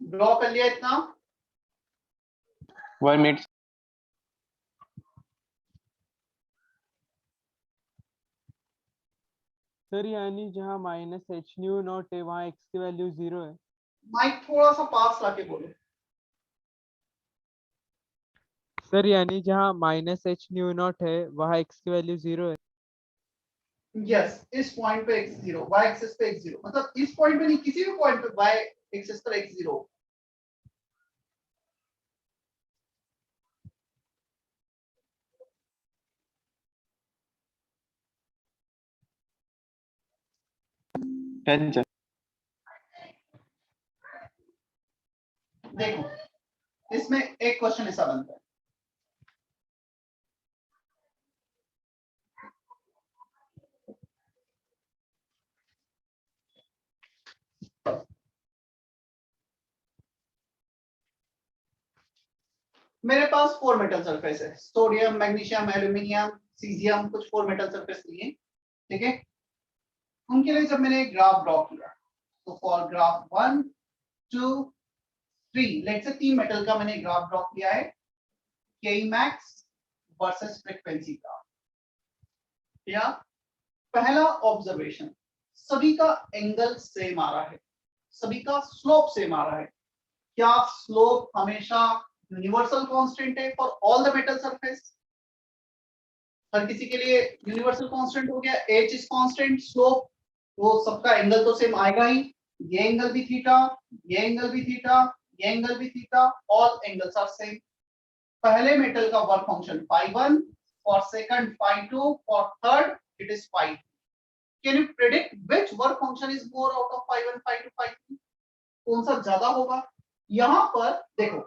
Draw कर लिया इतना? 1 minute. सर यानी जहाँ -h/0 है वहाँ x की वैल्यू 0 है। माइक थोड़ा सा पास लाके बोलो। सर यानी जहाँ -h/0 है वहाँ x की वैल्यू 0 है। यस, इस पॉइंट पे x 0, y एक्सिस पे x 0, मतलब इस पॉइंट पे नहीं, किसी भी पॉइंट पे y एक्सिस पर x 0। Done, sir. देखो इसमें एक क्वेश्चन ऐसा बनता है, मेरे पास 4 मेटल सरफेस है, सोडियम, मैग्नीशियम, एल्यूमिनियम, सीजियम, कुछ 4 मेटल सरफेस लिए, ठीक है। उनके लिए जब मैंने ग्राफ ड्रॉ किया, तो for graph 1 2 3, let's say 3 metal का मैंने ग्राफ ड्रॉ किया है, K max वर्सेस फ्रीक्वेंसी का। या पहला ऑब्जर्वेशन, सभी का एंगल सेम आ रहा है, सभी का स्लोप सेम आ रहा है। क्या स्लोप हमेशा यूनिवर्सल कांस्टेंट है for all the metal surface? हर किसी के लिए यूनिवर्सल कांस्टेंट हो गया, h इज कांस्टेंट, स्लोप वो सबका एंगल तो सेम आएगा ही, ये एंगल भी थीटा, ये एंगल भी थीटा, ये एंगल भी theta, all angles are same. पहले मेटल का work function phi1, for second phi2, for third it is phi। Can you predict which work function is more out of phi1 phi2 phi3? कौन सा ज्यादा होगा? यहां पर देखो,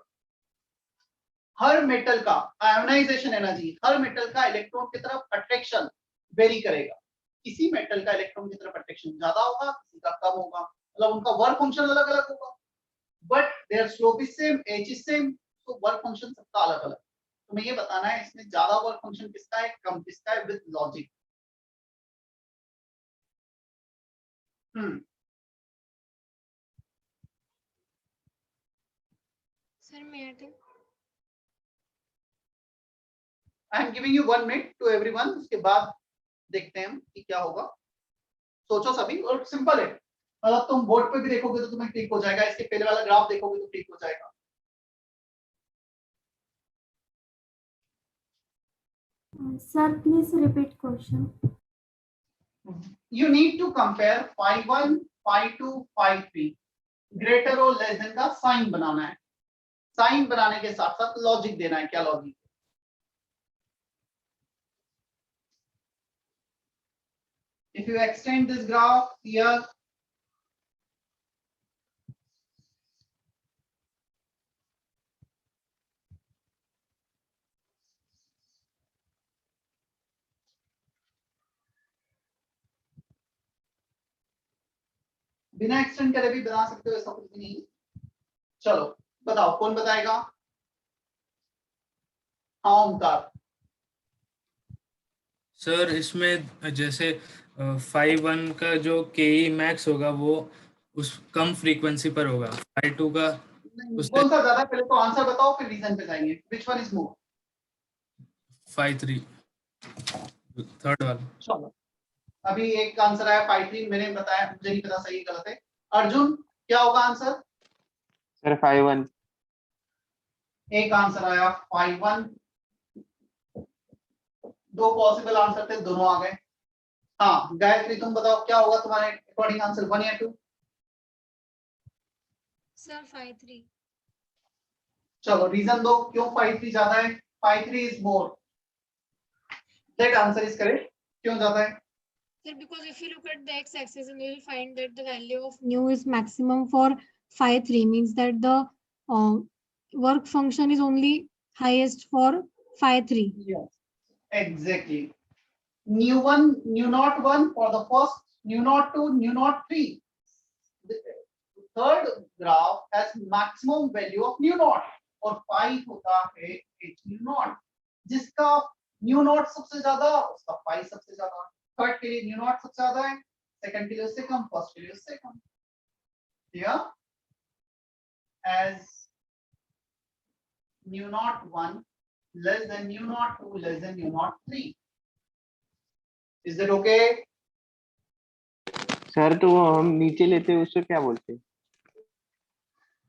हर मेटल का आयोनाइजेशन एनर्जी, हर मेटल का इलेक्ट्रॉन की तरफ अट्रैक्शन वेरी करेगा। किसी मेटल का इलेक्ट्रॉन की तरफ अट्रैक्शन ज्यादा होगा, किसी का कम होगा, मतलब उनका वर्क फंक्शन अलग अलग होगा, but there slope is same, h is same, तो वर्क फंक्शन सबका अलग अलग। तुम्हें ये बताना है इसमें ज्यादा वर्क फंक्शन किसका है, कम किसका है, with logic. Sir, may I take? I am giving you 1 minute to everyone, उसके बाद देखते हैं हम कि क्या होगा। सोचो सभी, और सिंपल है, मतलब तुम बोर्ड पे भी देखोगे तो तुम्हें ठीक हो जाएगा, इसके पहले वाला ग्राफ देखोगे तो ठीक हो जाएगा। Sir, please repeat question. You need to compare phi1, phi2, phi3, greater और लेस देन का साइन बनाना है। साइन बनाने के साथ साथ लॉजिक देना है। क्या logic? If you extend this graph here, बिना एक्सटेंड करे भी बना सकते हो, ऐसा कुछ भी नहीं। चलो बताओ, कौन बताएगा? हाँ ओमकार। सर इसमें जैसे 5.1 का जो के मैक्स होगा वो उस कम फ्रीक्वेंसी पर होगा, 5.2 का उससे कौन सा ज्यादा? पहले तो आंसर बताओ फिर रीजन पे जाएंगे। Which one is more? 5.3 third वाला। चलो अभी एक आंसर आया 5.3, मैंने बताया, मुझे नहीं पता सही गलत है। अर्जुन क्या होगा आंसर? सर 5.1। एक आंसर आया 5.1, दो पॉसिबल आंसर थे, दोनों आ गए। हाँ गायत्री तुम बताओ क्या होगा तुम्हारे अकॉर्डिंग आंसर, 1 या 2? Sir, 5.3. चलो रीजन दो क्यों 5.3 ज्यादा है? 5.3 is more, that answer is correct. क्यों ज्यादा है? Sir, because if you look at the x-axis, and you will find that the value of nu is maximum for 5.3, means that the work function is only highest for 5.3. Yes, exactly. Nu 1, nu not 1 for the first, nu not 2, nu not 3. The third graph has maximum value of nu naught और 5 होता है h nu naught, जिसका nu naught सबसे ज्यादा उसका 5 सबसे ज्यादा। Third के लिए nu naught सबसे ज्यादा है, सेकंड के लिए उससे कम, फर्स्ट के लिए उससे कम। Here as nu naught 1 less than nu naught 2 less than nu naught 3. Is that okay? Sir तो वो हम नीचे लेते हैं उसको क्या बोलते हैं?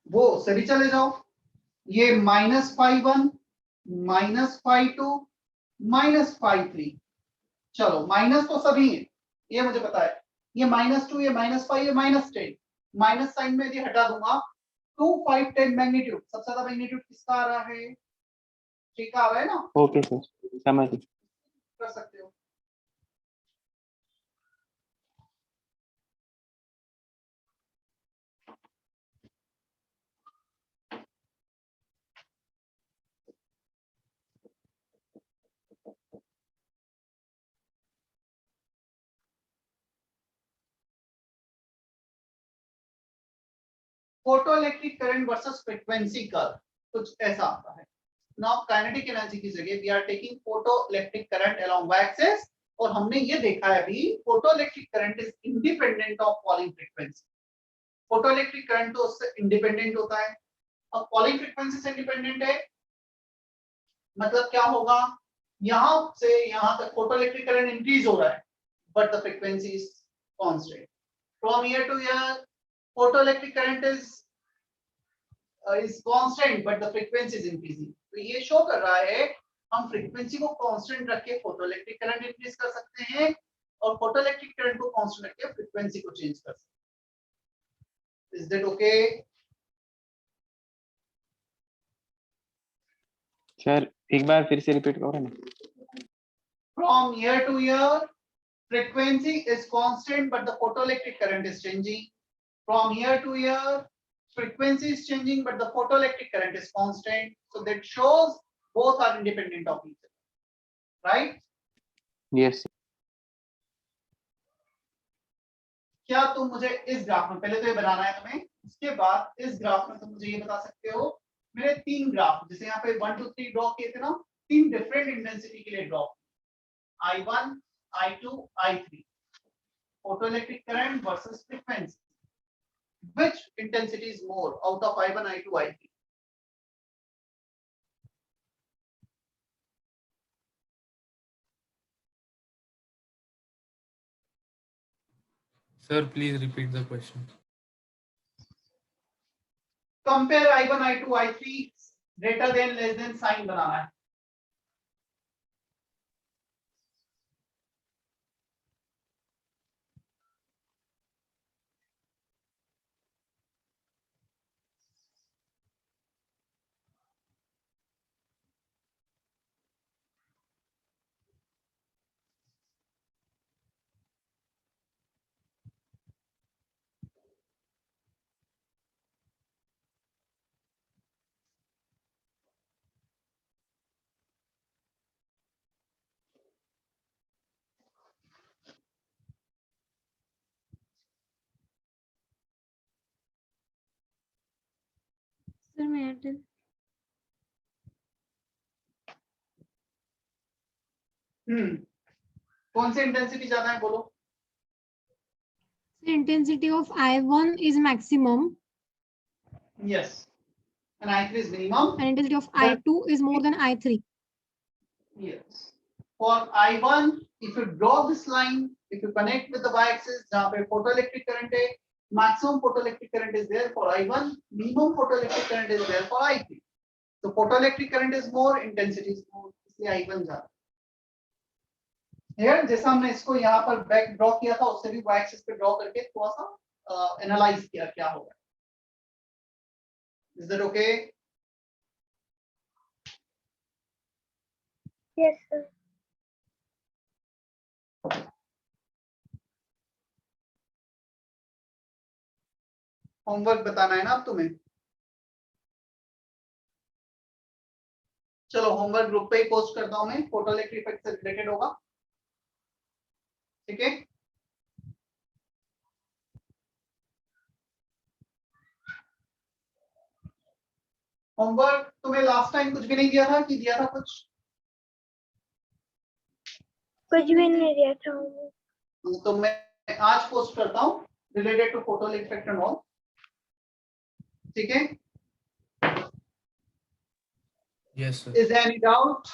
वो सभी चले जाओ, ये -5.1 -5.2 -5.3। चलो माइनस तो सभी है, ये मुझे पता है। ये -2 ये -5 ये -10, माइनस साइन में यदि हटा दूंगा 2 5 10 मैग्नीट्यूड, सबसे ज्यादा मैग्नीट्यूड किसका आ रहा है? ठीक आ रहा है ना? ओके सर, समझ गए। कर सकते हो। Photo electric current versus frequency curve कुछ ऐसा आता है। नाउ काइनेटिक एनर्जी की जगह we are taking photo electric current along y axis, और हमने ये देखा है अभी photo electric current is independent of falling frequency. Photo electric current तो उससे इंडिपेंडेंट होता है, अब फॉलिंग फ्रीक्वेंसी से इंडिपेंडेंट है। मतलब क्या होगा, यहां से यहां तक फोटो इलेक्ट्रिक करंट इंक्रीज हो रहा है but the frequency is constant. From here to here photo electric current is constant but the frequency is increasing। तो ये शो कर रहा है हम फ्रीक्वेंसी को कांस्टेंट रख के फोटो इलेक्ट्रिक करंट इंक्रीज कर सकते हैं और फोटो इलेक्ट्रिक करंट को कांस्टेंट रख के फ्रीक्वेंसी को चेंज कर सकते हैं। Is that okay? सर एक बार फिर से रिपीट करो ना। From here to here frequency is constant but the photoelectric current is changing. From here to here frequency is changing but the photoelectric current is constant, so that shows both are independent of each other, right? Yes. क्या तुम मुझे इस graph में, पहले तो ये बनाना है तुम्हें, उसके बाद इस ग्राफ में तुम मुझे ये बता सकते हो, मेरे 3 ग्राफ जैसे यहाँ पे 1 2 3 ड्रॉ किए थे ना, 3 डिफरेंट इंटेंसिटी के लिए draw, I1 I2 I3, photoelectric current versus frequency, which intensity is more out of I1 I2 I3? Sir, please repeat the question. Compare I1 I2 I3 greater than less than sign बनाना है। Airtel. कौन सी intensity ज्यादा है बोलो? The intensity of I1 is maximum Yes. And I3 is minimum. and intensity of But- I2 is more than I3. Yes. For I1, if you draw this line, if you connect with the y-axis, जहाँ पे photoelectric current है, maximum photoelectric current is there for I1, minimum photoelectric current is there for I3. So photoelectric current is more, intensity is more, इसलिए I1 ज्यादा. Here जैसा हमने इसको यहाँ पर बैक ड्रॉ किया था, उससे भी y-axis पे ड्रॉ करके थोड़ा सा एनालाइज किया क्या होगा. Is that okay? Yes, sir. Homework बताना है ना अब तुम्हें. चलो होमवर्क ग्रुप पे ही पोस्ट करता हूं मैं, फोटोइलेक्ट्रिक इफेक्ट से रिलेटेड होगा. ठीक है. होमवर्क तुम्हें लास्ट टाइम कुछ भी नहीं दिया था कि दिया था कुछ? कुछ भी नहीं दिया था उन्होंने। तो मैं आज पोस्ट करता हूं related to photoelectric effect and all. ठीक है. Yes, sir. Is there any doubt?